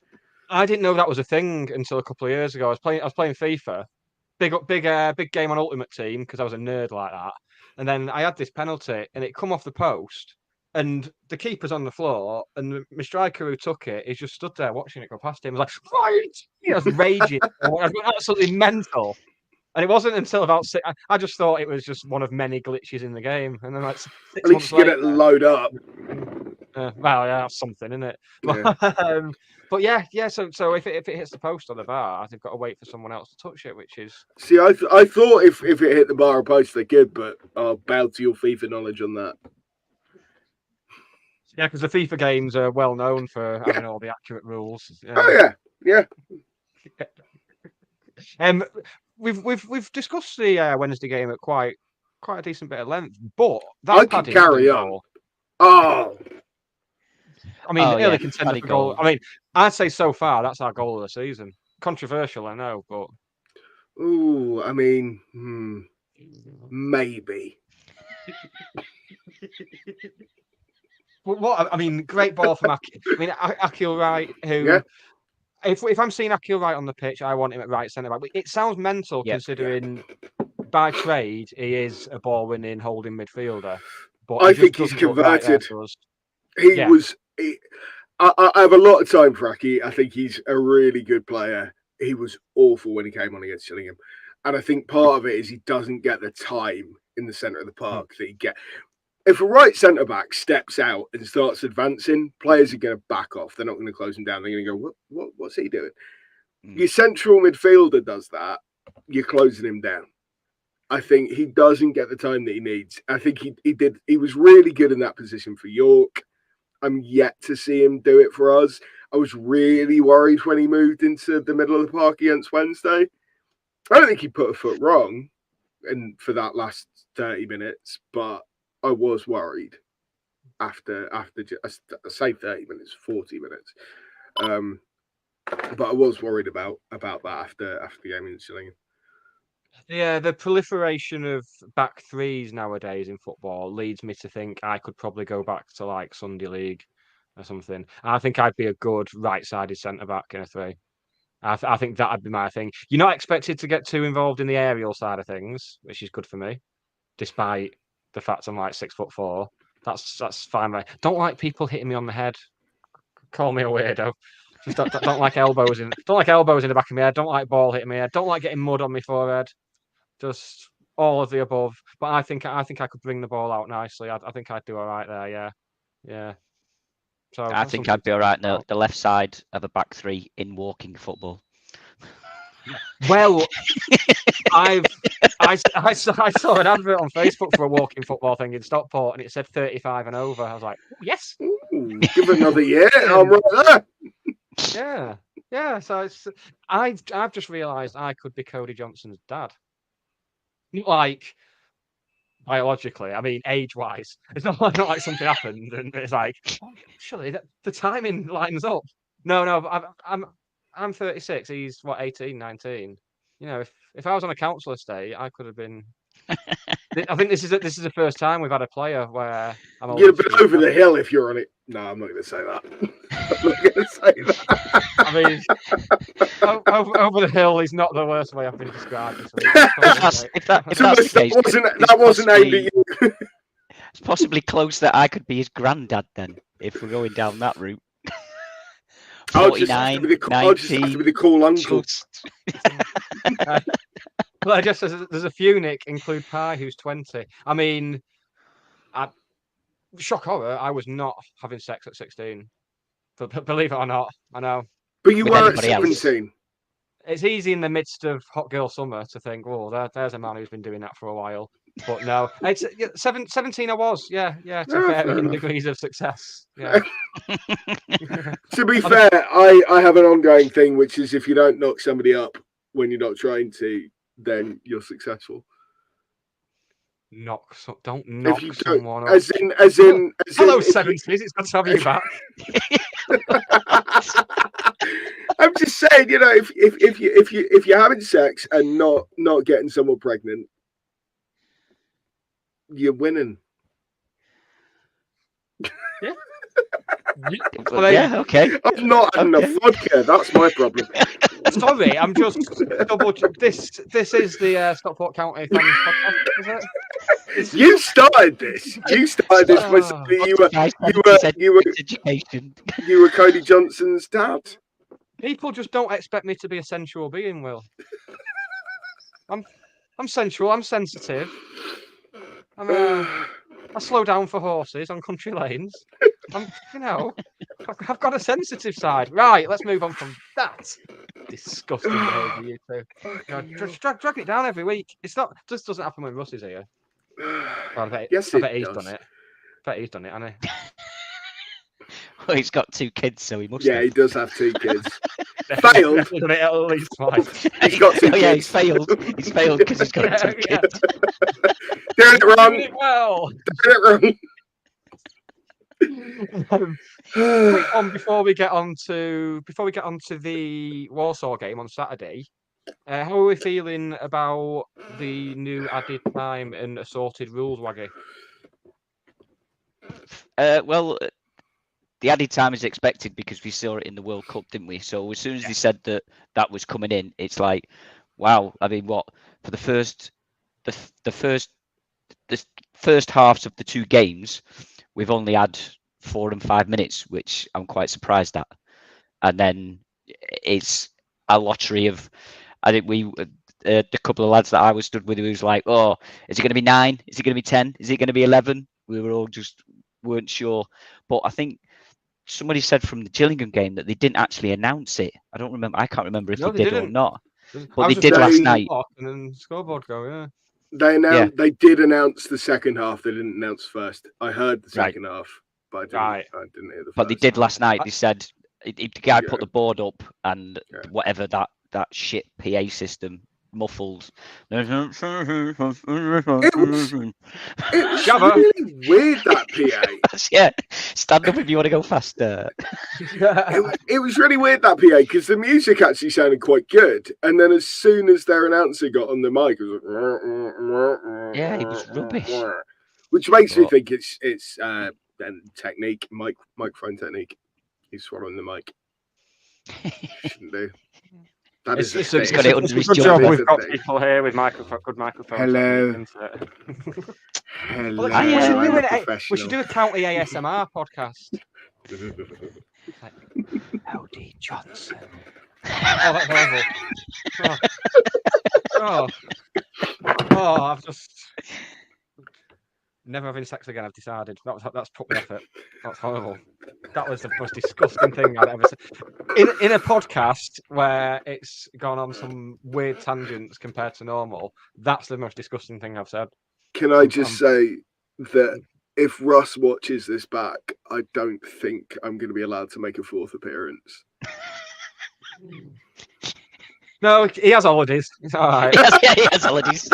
I didn't know that was a thing until a couple of years ago. I was playing FIFA, big game on Ultimate Team because I was a nerd like that. And then I had this penalty, and it come off the post. And the keeper's on the floor, and my striker who took it is just stood there watching it go past him. I was like, right! He was raging. I was absolutely mental. And it wasn't until about I just thought it was just one of many glitches in the game. And then, like, 6 at least you get it load up. Well, yeah, that's something, isn't it? Yeah. But yeah. So if it hits the post on the bar, I've got to wait for someone else to touch it, which is. See, I thought if it hit the bar or post, they could, but I'll bow to your FIFA knowledge on that. Yeah, because the FIFA games are well known for having all the accurate rules. Oh yeah. We've discussed the Wednesday game at quite a decent bit of length, but that I can carry on. Goal, oh, I mean, early contender for goal. I mean, I'd say so far that's our goal of the season. Controversial, I know, but I mean, maybe. What I mean, great ball from Akil Wright, who, if I'm seeing Akil Wright on the pitch, I want him at right centre back. It sounds mental considering by trade he is a ball-winning, holding midfielder. But I think he's converted. I have a lot of time for Aki. I think he's a really good player. He was awful when he came on against Gillingham, and I think part of it is he doesn't get the time in the centre of the park that he get. if a right centre back steps out and starts advancing, players are going to back off. They're not going to close him down. They're going to go, what's he doing? Your central midfielder does that. You're closing him down. I think he doesn't get the time that he needs. I think he did. He was really good in that position for York. I'm yet to see him do it for us. I was really worried when he moved into the middle of the park against Wednesday. I don't think he put a foot wrong for that last 30 minutes, but I was worried after I say 30 minutes, 40 minutes. But I was worried about that after the game in Shillington. Yeah, the proliferation of back threes nowadays in football leads me to think I could probably go back to like Sunday League or something. I think I'd be a good right-sided centre-back in a three. I think that'd be my thing. You're not expected to get too involved in the aerial side of things, which is good for me, despite the fact I'm like 6'4". That's fine. Right? Don't like people hitting me on the head. Call me a weirdo. Just don't like elbows in. Don't like elbows in the back of my head. Don't like ball hitting my head. Don't like getting mud on my forehead. Just all of the above. But I think I could bring the ball out nicely. I think I'd do all right there. Yeah. So I think I'd be all right on the left side of a back three in walking football. Well, I saw an advert on Facebook for a walking football thing in Stockport, and it said 35 and over. I was like, yes, give it another year. I'm right there. Yeah. So I've just realised I could be Cody Johnson's dad. Not like biologically, I mean age-wise. It's not like something happened and it's like, surely the timing lines up. No, I'm 36. He's 18, 19. You know, if I was on a council estate, I could have been. I think this is the first time we've had a player where I'm. You're a bit over the hill if you're on it. No, I'm not going to say that. I'm not going to say that. I mean, over the hill is not the worst way I've been described. That wasn't aimed at you. It's possibly close that I could be his granddad then, if we're going down that route. 49, I'll just have to be the cool uncle. Well, just there's a few, Nick, include Pie, who's 20. I mean, shock horror, I was not having sex at 16. But believe it or not, I know. But you were at 17. It's easy in the midst of hot girl summer to think, oh, there's a man who's been doing that for a while. But no, it's 17 I was, yeah, to varying degrees of success. Yeah. To be fair, I have an ongoing thing, which is if you don't knock somebody up when you're not trying to, then you're successful. Don't knock someone up. As in. Hello, 70s. It's good to have you back. I'm just saying, you know, if you're having sex and not getting someone pregnant, you're winning. Yeah. Yeah, okay. I'm not having enough vodka. That's my problem. Sorry, I'm just double. This is the Stockport County Fans Podcast, is it? You started this. You started this with something you were Cody Johnson's dad. People just don't expect me to be a sensual being, Will. I'm sensual. I'm sensitive. I slow down for horses on country lanes. I've got a sensitive side. Right, let's move on from that. Disgusting behaviour, you two. Just drag it down every week. It's not. Just doesn't happen when Russ is here. Well, I bet he's done it. I bet he's done it, hasn't he? Well, he's got 2 kids, so he must. Yeah, he does have 2 kids. Failed. At least twice. He's got 2 kids. Yeah, he's failed. He's failed because he's got 2 kids. Doing it wrong. Doing it well. Before we get on to the Warsaw game on Saturday, how are we feeling about the new added time and assorted rules, Waggy? Well, the added time is expected because we saw it in the World Cup, didn't we? So as soon as they said that was coming in, it's like, wow. I mean, what for the first halves of the 2 games, we've only had 4 and 5 minutes, which I'm quite surprised at. And then it's a lottery of, I think the couple of lads that I was stood with, who was like, oh, is it going to be 9? Is it going to be 10? Is it going to be 11? we were all just weren't sure. But I think somebody said from the Gillingham game that they didn't actually announce it. I don't remember. I can't remember if No, they they did or didn't. not. I But was they just did last watching the night. clock and then scoreboard go, yeah. They announced. Yeah. They did announce the second half. They didn't announce first. I heard the Right. second half, but I didn't. Right. I didn't hear the But they first. did last night. They said the guy Yeah. put the board up and Yeah. whatever that shit PA system muffled. It was really weird, that PA. Yeah, stand up if you want to go faster. It was really weird, that PA, because the music actually sounded quite good, and then as soon as their announcer got on the mic, it was like, Yeah, it was rubbish. which makes me think it's technique, microphone technique. He's swallowing the mic. Shouldn't do. That is It's He's got it under his good jaw. job we've got people here with good microphones. Hello. Hello. Hello. We should do a county ASMR podcast. Howdy Johnson. Oh, that's horrible. Oh, I've just never having sex again. I've decided that's put me off it. That's horrible. That was the most disgusting thing I'd ever said. In a podcast where it's gone on some weird tangents compared to normal, that's the most disgusting thing I've said. Can I just say that if Russ watches this back, I don't think I'm going to be allowed to make a fourth appearance. No, he has holidays. It's all right. Yeah, he has holidays.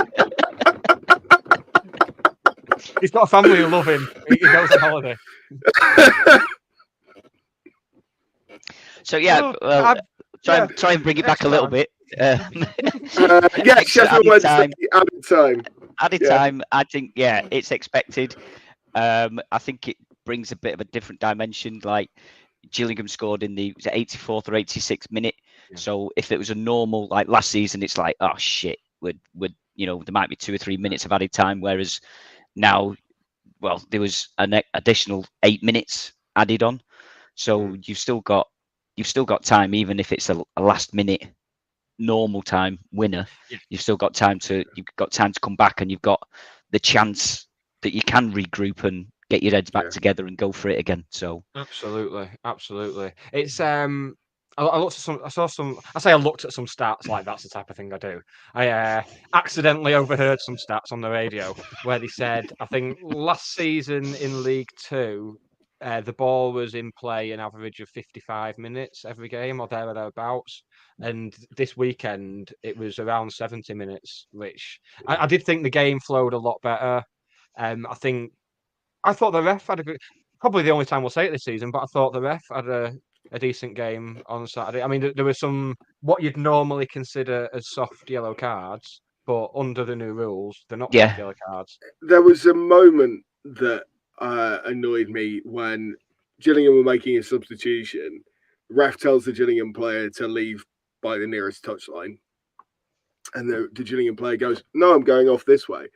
He's got a family who love him. He goes on holiday. So yeah, try and bring it back a little bit. Yeah, Sheffield Wednesday added time. Added time. I think it's expected. I think it brings a bit of a different dimension. Like Gillingham scored in the 84th or 86th minute. Yeah. So if it was a normal like last season, it's like, oh shit, would there might be 2 or 3 minutes of added time, whereas now, well, there was an additional 8 minutes added on, so you've still got time, even if it's a last minute normal time winner. Yeah. You've got time to come back, and you've got the chance that you can regroup and get your heads back together and go for it again. So absolutely. It's I looked at I looked at some stats, like that's the type of thing I do. I accidentally overheard some stats on the radio where they said, I think last season in League Two, the ball was in play an average of 55 minutes every game or there or thereabouts. And this weekend it was around 70 minutes, which I did think the game flowed a lot better. I thought the ref had probably the only time we'll say it this season, but I thought the ref had a decent game on Saturday. I mean, there were some what you'd normally consider as soft yellow cards, but under the new rules, they're not soft yellow cards. There was a moment that annoyed me when Gillingham were making a substitution. The ref tells the Gillingham player to leave by the nearest touchline, and the Gillingham player goes, "No, I'm going off this way."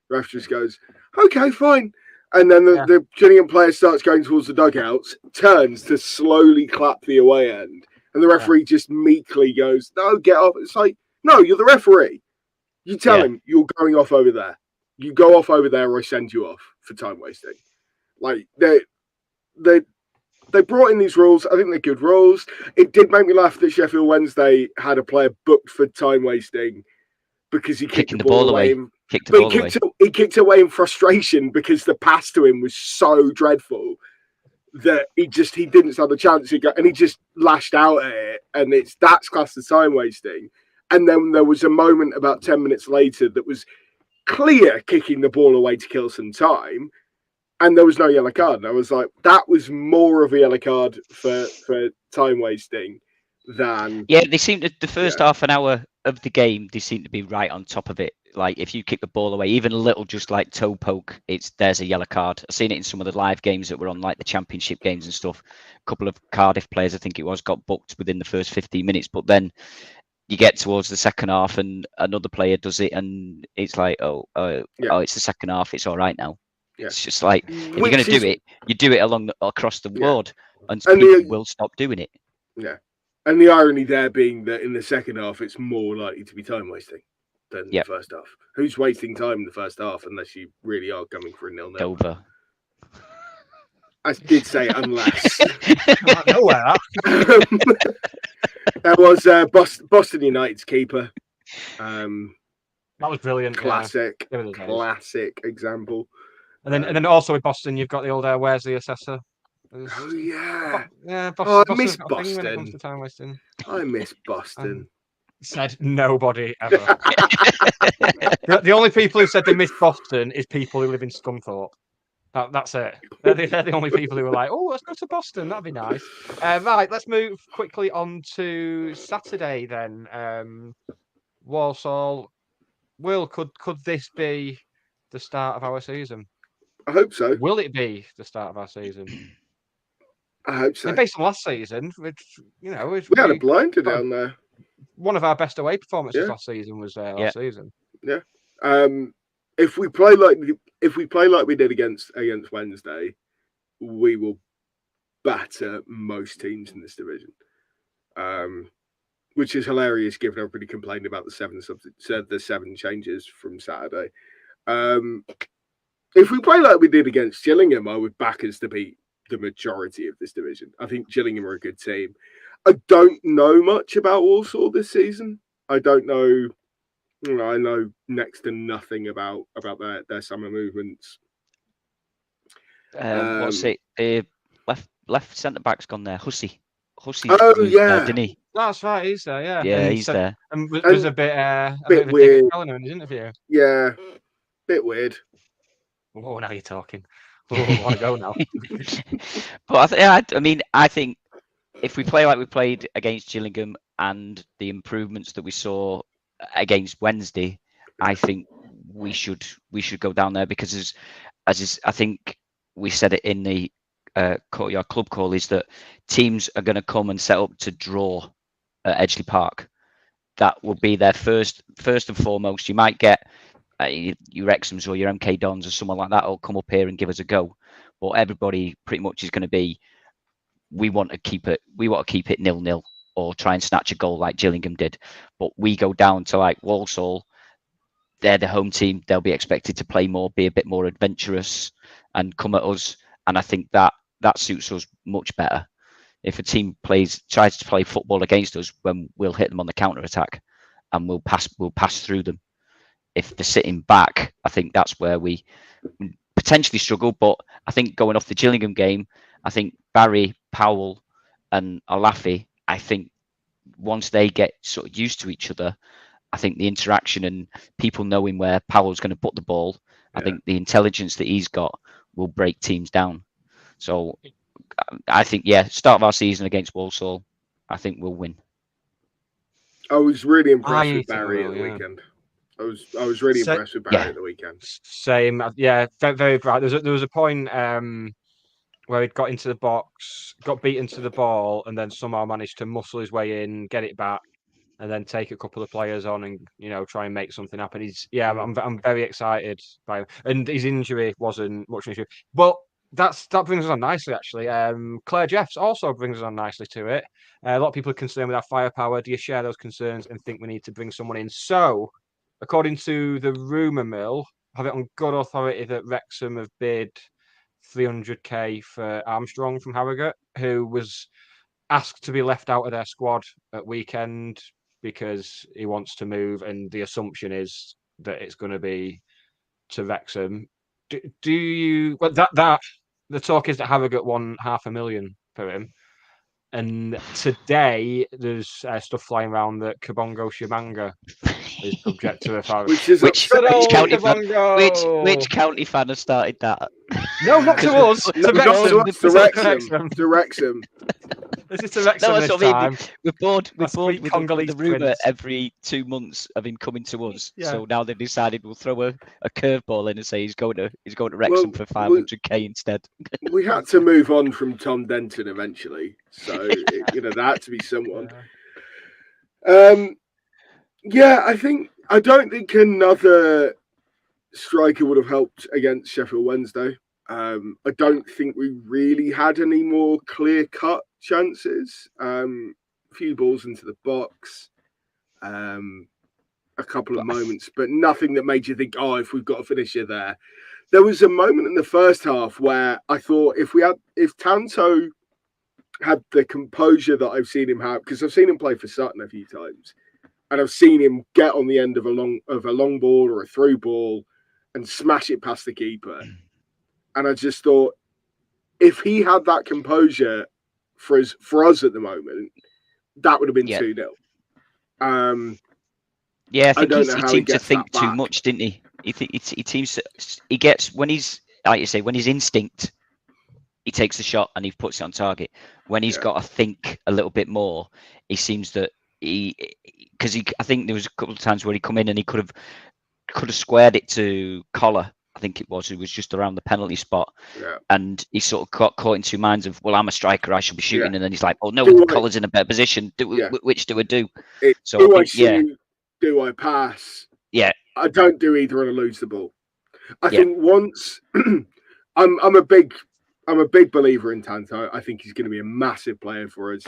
The ref just goes, "Okay, fine." And then the Gillingham player starts going towards the dugouts, turns to slowly clap the away end. And the referee just meekly goes, "No, get off." It's like, no, you're the referee. You tell him you're going off over there. You go off over there or I send you off for time wasting. Like, they brought in these rules. I think they're good rules. It did make me laugh that Sheffield Wednesday had a player booked for time wasting because he kicked the ball away. He kicked away in frustration because the pass to him was so dreadful that he didn't stand a chance. And he just lashed out at it, and that's classed as time wasting. And then there was a moment about 10 minutes later that was clear kicking the ball away to kill some time, and there was no yellow card. And I was like, that was more of a yellow card for time wasting than they seemed to the first half an hour of the game. They seemed to be right on top of it. Like if you kick the ball away, even a little, just like toe poke, there's a yellow card. I've seen it in some of the live games that were on, like the championship games and stuff. A couple of Cardiff players, I think it was, got booked within the first 15 minutes. But then you get towards the second half and another player does it, and it's like, it's the second half. It's all right now. Yeah. It's just like if you're going to do it, you do it across the board, and people will stop doing it. Yeah, and the irony there being that in the second half, it's more likely to be time wasting than the first half. Who's wasting time in the first half unless you really are coming for a 0-0? Dover. I did say unless. I know where There was Boston United's keeper. that was brilliant. Classic, Yeah. classic example. And then also with Boston, you've got the old where's the assessor? Oh yeah, Boston. I miss Boston's got a thing when it comes Boston. to time wasting. I miss Boston. Said nobody ever. The only people who said they miss Boston is people who live in Scunthorpe. That's it. They're the only people who are like, oh, let's go to Boston. That'd be nice. Right, let's move quickly on to Saturday then. Walsall. Will, could this be the start of our season? I hope so. Will it be the start of our season? I hope so. And based on last season, which we had a blinder down there. One of our best away performances last season was last season. Yeah. If we play like we did against Wednesday, we will batter most teams in this division. Which is hilarious given everybody complained about the 7 changes from Saturday. If we play like we did against Gillingham, I would back us to beat the majority of this division. I think Gillingham are a good team. I don't know much about Walsall this season. I don't know. I know next to nothing about their summer movements. What's it? Left centre back's gone there. Hussey. Didn't he? That's right. He's there. Yeah. Yeah, and he's there. And was a bit bit of a weird in his interview. Yeah, bit weird. Oh, now you're talking. Oh, I want to go now. But I think if we play like we played against Gillingham and the improvements that we saw against Wednesday, I think we should go down there because as I think we said it in the Courtyard Club call, is that teams are going to come and set up to draw at Edgeley Park. That will be their first and foremost. You might get your Wrexhams or your MK Dons or someone like that will come up here and give us a go, but everybody pretty much is going to be, we want to keep it 0-0 or try and snatch a goal like Gillingham did. But we go down to like Walsall, they're the home team, they'll be expected to play more, be a bit more adventurous and come at us, and I think that suits us much better. If a team tries to play football against us, when we'll hit them on the counter attack and we'll pass through them. If they're sitting back, I think that's where we potentially struggle. But I think going off the Gillingham game, I think Barry, Powell and Olafi, I think once they get sort of used to each other, I think the interaction and people knowing where Powell's going to put the ball, I think the intelligence that he's got will break teams down. So I think, start of our season against Walsall, I think we'll win. I was really impressed with Barry at the weekend. I was really impressed with Barry at the weekend. Same, very, very bright. There was a point where he'd got into the box, got beaten to the ball, and then somehow managed to muscle his way in, get it back, and then take a couple of players on and try and make something happen. I'm very excited by him, and his injury wasn't much of an issue. But that brings us on nicely, actually. Claire Jeffs also brings us on nicely to it. A lot of people are concerned with our firepower. Do you share those concerns and think we need to bring someone in? So, according to the rumour mill, I have it on good authority that Wrexham have bid 300k for Armstrong from Harrogate, who was asked to be left out of their squad at weekend because he wants to move, and the assumption is that it's going to be to Wrexham. Do you? Well, that the talk is that Harrogate won $500,000 for him, and today there's stuff flying around that Kabongo Shimanga is subject to a foul. Which county fan has started that? No, not to us. To Wrexham. This is to Wrexham this time. We're bored with Congolese the rumour prince. every 2 months of him coming to us. Yeah. So now they've decided we'll throw a curveball in and say he's going to Wrexham for 500k instead. We had to move on from Tom Denton eventually, so there had to be someone. I don't think another striker would have helped against Sheffield Wednesday. I don't think we really had any more clear-cut chances. A few balls into the box, a couple of moments, but nothing that made you think, if we've got a finisher there. There was a moment in the first half where I thought if Tanto had the composure that I've seen him have, because I've seen him play for Sutton a few times, and I've seen him get on the end of a long ball or a through ball and smash it past the keeper. And I just thought, if he had that composure for us at the moment, that would have been 2-0. Yeah, I think don't he know how he seemed to gets think that too back. much, didn't he? He gets when he's, like you say, when he's instinct, he takes the shot and he puts it on target. When he's got to think a little bit more, he seems that I think there was a couple of times where he come in and he could have squared it to Collar. I think it was just around the penalty spot, and he sort of got caught in two minds of, well, I'm a striker, I should be shooting, and then he's like, oh no, Collar's in a better position. Which do I do? So I shoot? Do I pass? Yeah, I don't do either, and I lose the ball. I think once I'm a big believer in Tanto. I think he's going to be a massive player for us.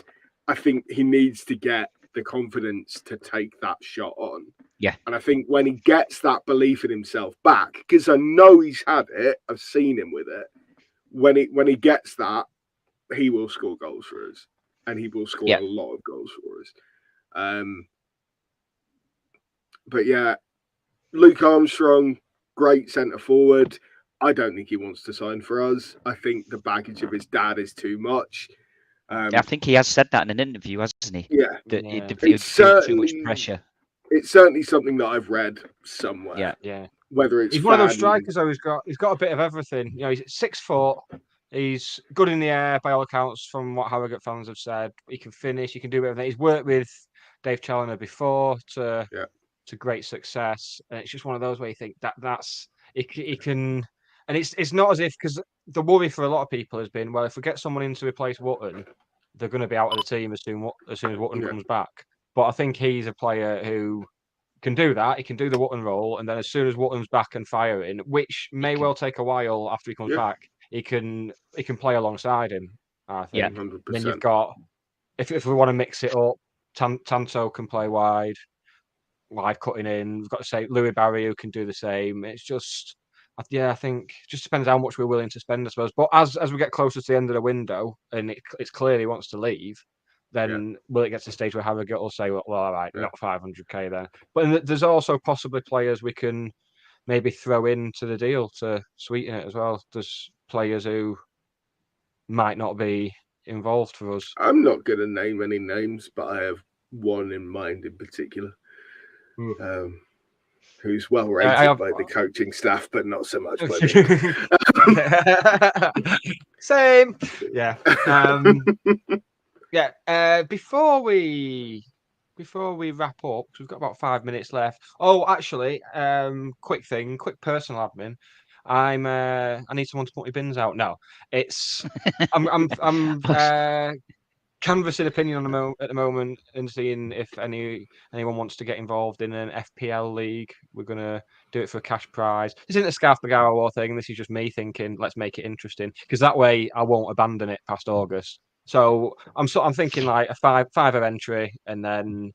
I think he needs to get the confidence to take that shot on. Yeah. And I think when he gets that belief in himself back, because I know he's had it, I've seen him with it. When he gets that, he will score goals for us, and he will score a lot of goals for us. But yeah, Luke Armstrong, great centre forward. I don't think he wants to sign for us. I think the baggage of his dad is too much. I think he has said that in an interview, hasn't he? Yeah. That it feels too much pressure. It's certainly something that I've read somewhere. Yeah. Whether it's he's one of those strikers, though. He's got a bit of everything. You know, he's 6 foot. He's good in the air by all accounts, from what Harrogate fans have said. He can finish. He can do everything. He's worked with Dave Challoner before to great success. And it's just one of those where you think that's he can. And it's not as if, because the worry for a lot of people has been, well, if we get someone in to replace Wotton, they're going to be out of the team as soon as Wotton comes back. But I think he's a player who can do that. He can do the Wotton role, and then as soon as Wotton's back and firing, which may well take a while after he comes back, he can play alongside him. I think. 100%. Then you've got, if we want to mix it up, Tanto can play wide cutting in. We've got to say Louis Barry, who can do the same. It's just, I think it just depends how much we're willing to spend, I suppose. But as we get closer to the end of the window, and it's clearly wants to leave, then will it get to the stage where Harrogate will say, well, all right, not 500k then? But there's also possibly players we can maybe throw into the deal to sweeten it as well. There's players who might not be involved for us. I'm not going to name any names, but I have one in mind in particular, who's well rated by the coaching staff, but not so much by me. Same. Yeah. Before we wrap up, because we've got about 5 minutes left. Oh, actually, quick personal admin. I need someone to put my bins out. No, it's I'm canvassing opinion at the moment and seeing if anyone wants to get involved in an FPL league. We're gonna do it for a cash prize. This isn't a Scarf Bagara War thing. This is just me thinking, let's make it interesting, because that way I won't abandon it past August. So I'm thinking like a fiver entry, and then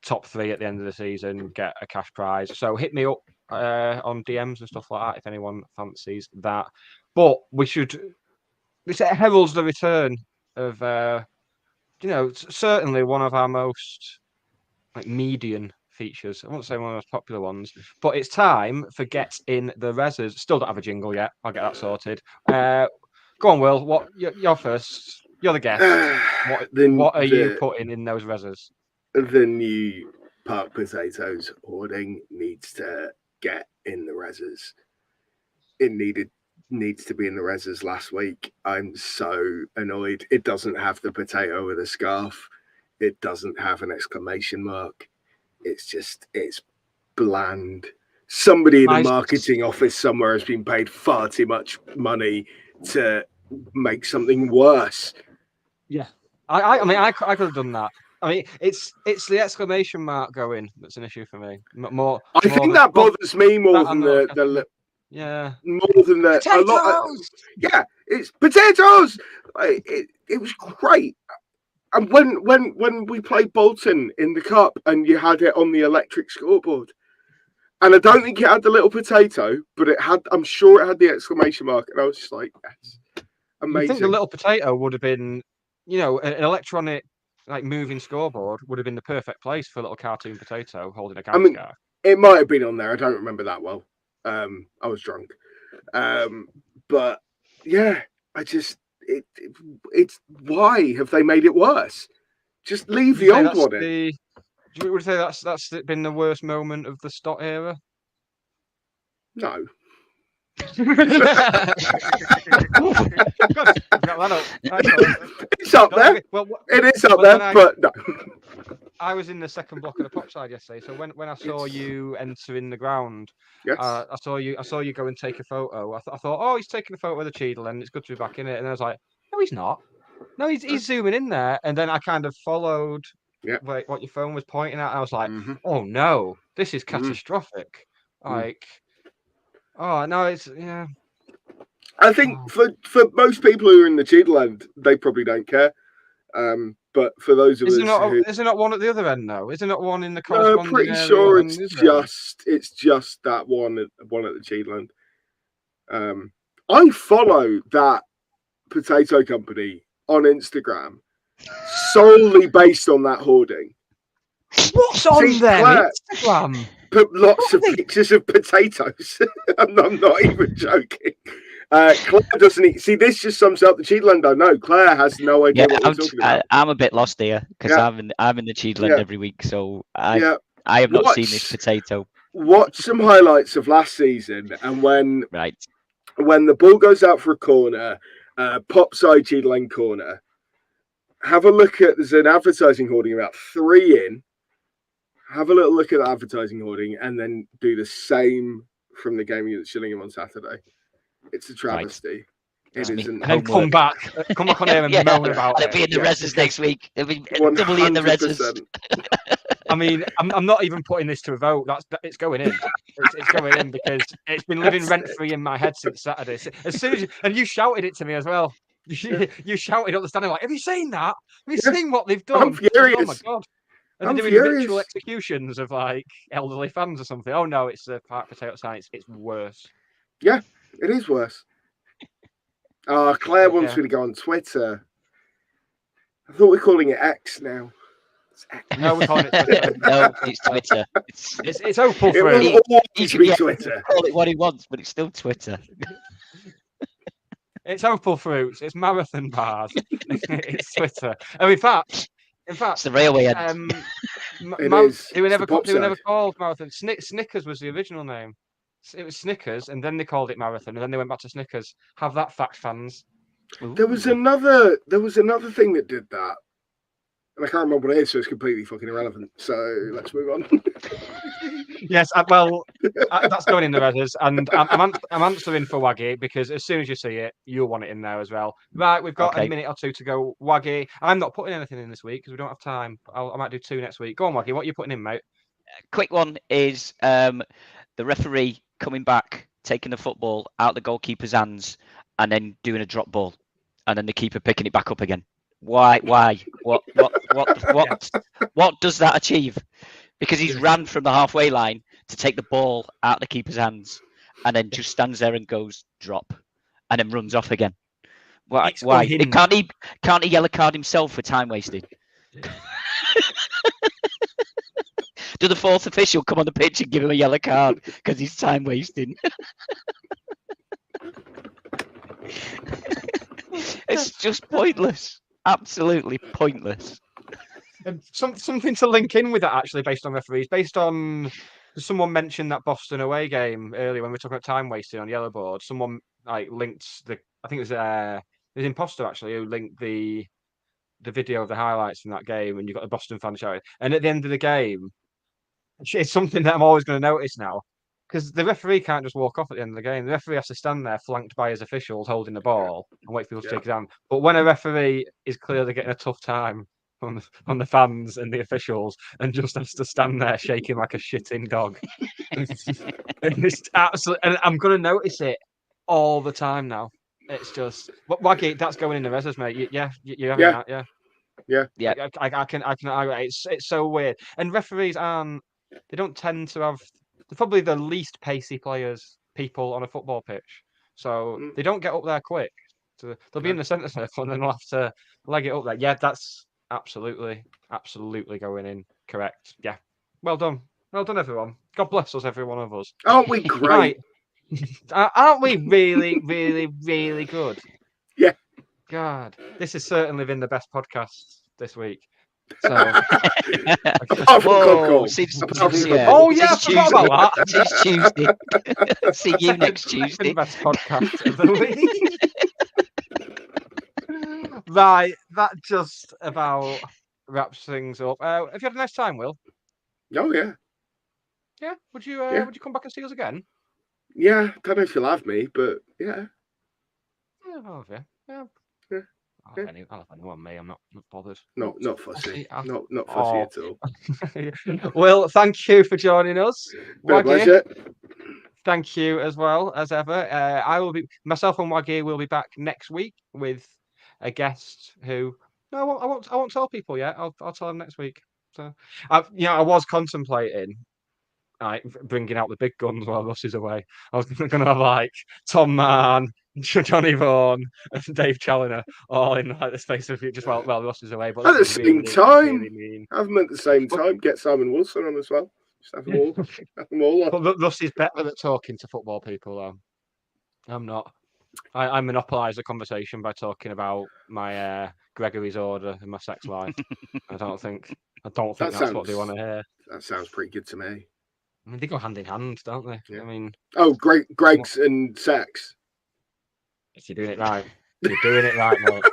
top 3 at the end of the season get a cash prize. So hit me up on DMs and stuff like that if anyone fancies that. But this heralds the return of certainly one of our most median features. I won't say one of the most popular ones, but it's time for Get in the Rezzers. Still don't have a jingle yet. I'll get that sorted. Go on, Will. You're first. You're the guest. What are you putting in those Rezzers? The new Park Potatoes hoarding needs to get in the Rezzers. It needs to be in the Rezzers last week. I'm so annoyed. It doesn't have the potato with a scarf. It doesn't have an exclamation mark. It's bland. Somebody in the marketing office somewhere has been paid far too much money to make something worse. Yeah, I could have done that. I mean, it's the exclamation mark going that's an issue for me. I think that bothers me more than the more than the potatoes. It's potatoes. It was great. And when we played Bolton in the cup and you had it on the electric scoreboard, And I don't think it had the little potato, but it had. I'm sure it had the exclamation mark, and I was just like, "Yes, You amazing." think the little potato would have been, an electronic like moving scoreboard would have been the perfect place for a little cartoon potato holding a candy scarf. It might have been on there. I don't remember that well. I was drunk. But yeah, it's why have they made it worse? Just leave the old one in. Would you say that's been the worst moment of the Stott era? No. It's up there. It is up there, but no. I was in the second block of the pop side yesterday, so when I saw you entering the ground, yes. I saw you go and take a photo. I thought, oh, he's taking a photo of the Cheadle, and it's good to be back in it. And I was like, no, he's not. No, he's zooming in there, and then I kind of followed what your phone was pointing at. And I was like, oh no, this is catastrophic. Like, oh no, it's I think for most people who are in the Cheadle end, they probably don't care. But for those of us is there not one at the other end though? Is there not one in the corresponding I'm pretty sure it's just that one at the Cheadle end. I follow that potato company on Instagram solely based on that hoarding. What's on their Instagram? Put lots of pictures of potatoes. I'm not even joking. Claire doesn't eat. See, this just sums up the Cheadle end. I know Claire has no idea what we're talking about. I'm a bit lost here because I'm in the Cheadle end every week, so I have not seen this potato. Watch some highlights of last season, and when the ball goes out for a corner, pop side Cheadle end corner, have a look at. There's an advertising hoarding about 3 in. Have a little look at the advertising hoarding, and then do the same from the game against Shillingham on Saturday. It's a travesty. It isn't. And come back on here and moan about it. It'll be in the reses next week. It'll be doubly in the reses. I mean, I'm not even putting this to a vote. It's going in. It's going in because it's been living rent free in my head since Saturday. As soon as you shouted it to me as well. You shouted up the standing like, "Have you seen that? Have you seen what they've done?" I'm furious. Oh my god! And they're doing ritual executions of like elderly fans or something. Oh no, it's the Park Potato sign. It's worse. Yeah, it is worse. Claire wants me to go on Twitter. I thought we're calling it X now. It's X. No, we're calling it Twitter. No, it's Twitter. It's Opal It will always be Twitter. Call it what he wants, but it's still Twitter. It's Opal Fruits. It's Marathon Bars. It's Twitter. Oh, in fact, it's the railway end. They were never called Marathon. Snickers was the original name. It was Snickers, and then they called it Marathon, and then they went back to Snickers. Have that fact, fans. Ooh. There was another thing that did that, and I can't remember what it is, so it's completely fucking irrelevant. So let's move on. Yes, that's going in the reses, and I'm answering for Waggy because as soon as you see it, you'll want it in there as well. Right, we've got a minute or two to go. Waggy, I'm not putting anything in this week because we don't have time. I might do 2 next week. Go on, Waggy. What are you putting in, mate? Quick one is the referee coming back, taking the football out the goalkeeper's hands, and then doing a drop ball, and then the keeper picking it back up again. Why? What does that achieve? Because he's ran from the halfway line to take the ball out the keeper's hands, and then just stands there and goes drop, and then runs off again. Why? Can't he yellow card himself for time wasting? Do the 4th official come on the pitch and give him a yellow card because he's time wasting? It's just pointless. Absolutely pointless. Something to link in with that, actually, based on referees. Based on someone mentioned that Boston away game earlier when we were talking about time wasting on yellow board. Someone linked I think it was Imposter actually who linked the video of the highlights from that game, and you got the Boston fans shouting. And at the end of the game, it's something that I'm always going to notice now, because the referee can't just walk off at the end of the game. The referee has to stand there flanked by his officials holding the ball and wait for people to take it down. But when a referee is clearly getting a tough time on the fans and the officials and just has to stand there shaking like a shitting dog, and it's absolutely, and I'm going to notice it all the time now. It's just Waggy, that's going in the reses, mate. You're having that, I can. It's so weird, and referees they don't tend to have probably the least pacey people on a football pitch. So they don't get up there quick. So they'll be in the centre circle and then they'll have to leg it up there. Yeah, that's absolutely going in. Correct. Yeah. Well done, everyone. God bless us, every one of us. Aren't we great? Right. Aren't we really, really, really good? Yeah. God, this has certainly been the best podcast this week. So, apart from Club Call. Oh yeah, I forgot about that. It's Tuesday. See you next Tuesday. Best podcast of the week. Right, that just about wraps things up. Have you had a nice time, Will? Oh yeah. Yeah. Would you come back and see us again? Yeah, don't know if you'll have me, but yeah. Yeah, I'll have you. Yeah. Yeah. I'll have anyone, me. I'm not bothered. Not fussy. Not fussy at all. Well, thank you for joining us. Been a pleasure. Thank you as well as ever. Myself and Waggy will be back next week with a guest who. No, I won't tell people yet. I'll tell them next week. So, I was contemplating. Bringing out the big guns while Russ is away. I was going to have like Tom Mann, Johnny Vaughan, and Dave Challoner all in like the space of just while Russ is away. But at the same time, have them at the same time. Get Simon Wilson on as well. Just have them all. Have them all on. But Russ is better at talking to football people, though. I'm not. I monopolise the conversation by talking about my Gregory's order and my sex life. I don't think that's what they want to hear. That sounds pretty good to me. I mean, they go hand in hand, don't they? Yeah. I mean, Greg's and sex. If you're doing it right, you're doing it right, mate.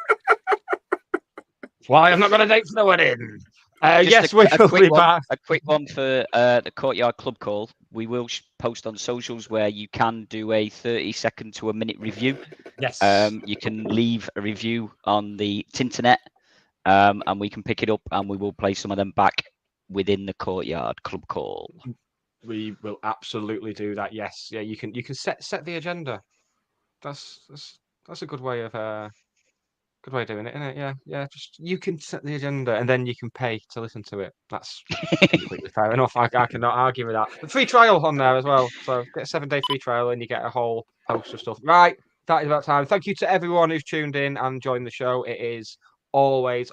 Why I'm not going to date for the wedding? Yes, we will be back. A quick one for the Courtyard Club Call. We will post on socials where you can do a 30-second to a minute review. Yes. You can leave a review on the Tinternet, and we can pick it up and we will play some of them back within the Courtyard Club Call. We will absolutely do that. Yes, yeah. You can set the agenda. That's a good way of doing it, isn't it? Yeah. Just you can set the agenda and then you can pay to listen to it. That's completely fair enough. I cannot argue with that. The free trial on there as well. So get a 7-day free trial and you get a whole host of stuff. Right, that is about time. Thank you to everyone who's tuned in and joined the show. It is always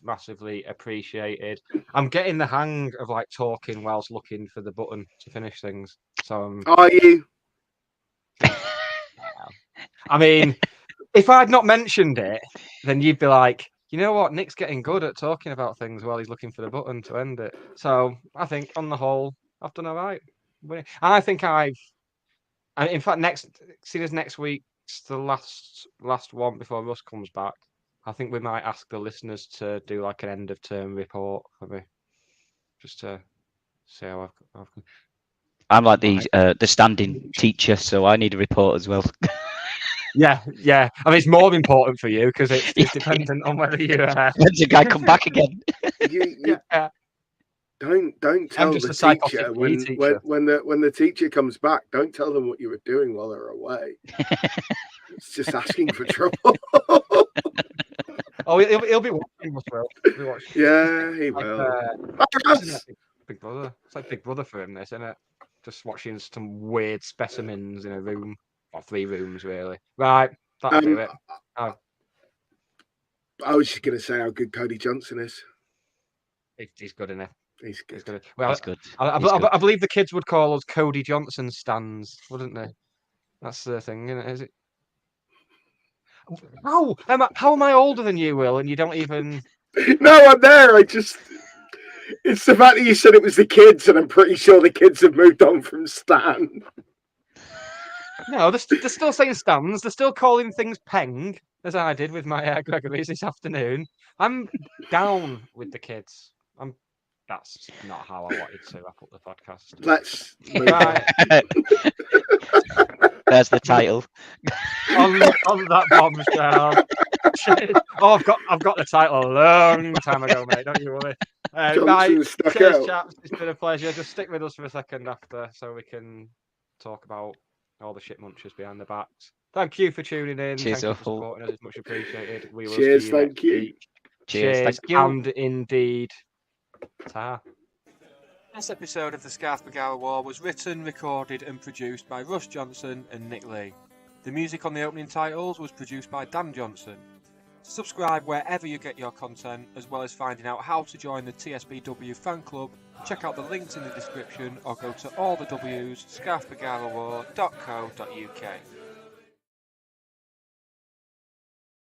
massively appreciated. I'm getting the hang of like talking whilst looking for the button to finish things. So are you? I mean, if I'd not mentioned it, then you'd be like, you know what, Nick's getting good at talking about things while he's looking for the button to end it. So I think on the whole, I've done all right. And I think in fact, next week's the last one before Russ comes back. I think we might ask the listeners to do like an end of term report for me, just to see how I've. I'm like the standing teacher, so I need a report as well. Yeah. I mean, it's more important for you because it's dependent on whether you. When's the guy come back again? Yeah. Don't tell the teacher when the teacher comes back. Don't tell them what you were doing while they're away. It's just asking for trouble. Oh, he'll be watching as well. Yeah, he will. Big Brother. It's like Big Brother for him, this, isn't it? Just watching some weird specimens in a room, or 3 rooms, really. Right, that'll do it. I was just going to say how good Cody Johnson is. He's good, isn't he? He's good. Well, he's good. I believe the kids would call us Cody Johnson stans, wouldn't they? That's the thing, isn't it? Is it? How am I older than you, Will, and you don't even... No, I'm there. It's the fact that you said it was the kids, and I'm pretty sure the kids have moved on from Stan. No, they're still saying stans. They're still calling things peng, as I did with my Gregory's this afternoon. I'm down with the kids. That's not how I wanted to wrap up the podcast. Let's right. There's the title. on that bombshell. Oh, I've got the title a long time ago, mate. Don't you worry. Right, cheers, chaps. It's been a pleasure. Just stick with us for a second after, so we can talk about all the shit munchers behind the backs. Thank you for tuning in. Cheers, thank you for supporting us. It's much appreciated. We will cheers. See you thank you. Cheers. Thank you. And indeed, ta. This episode of the Scarf Bagara War was written, recorded and produced by Russ Johnson and Nick Lee. The music on the opening titles was produced by Dan Johnson. Subscribe wherever you get your content, as well as finding out how to join the TSBW fan club. Check out the links in the description or go to allthews scarfbagarawar.co.uk.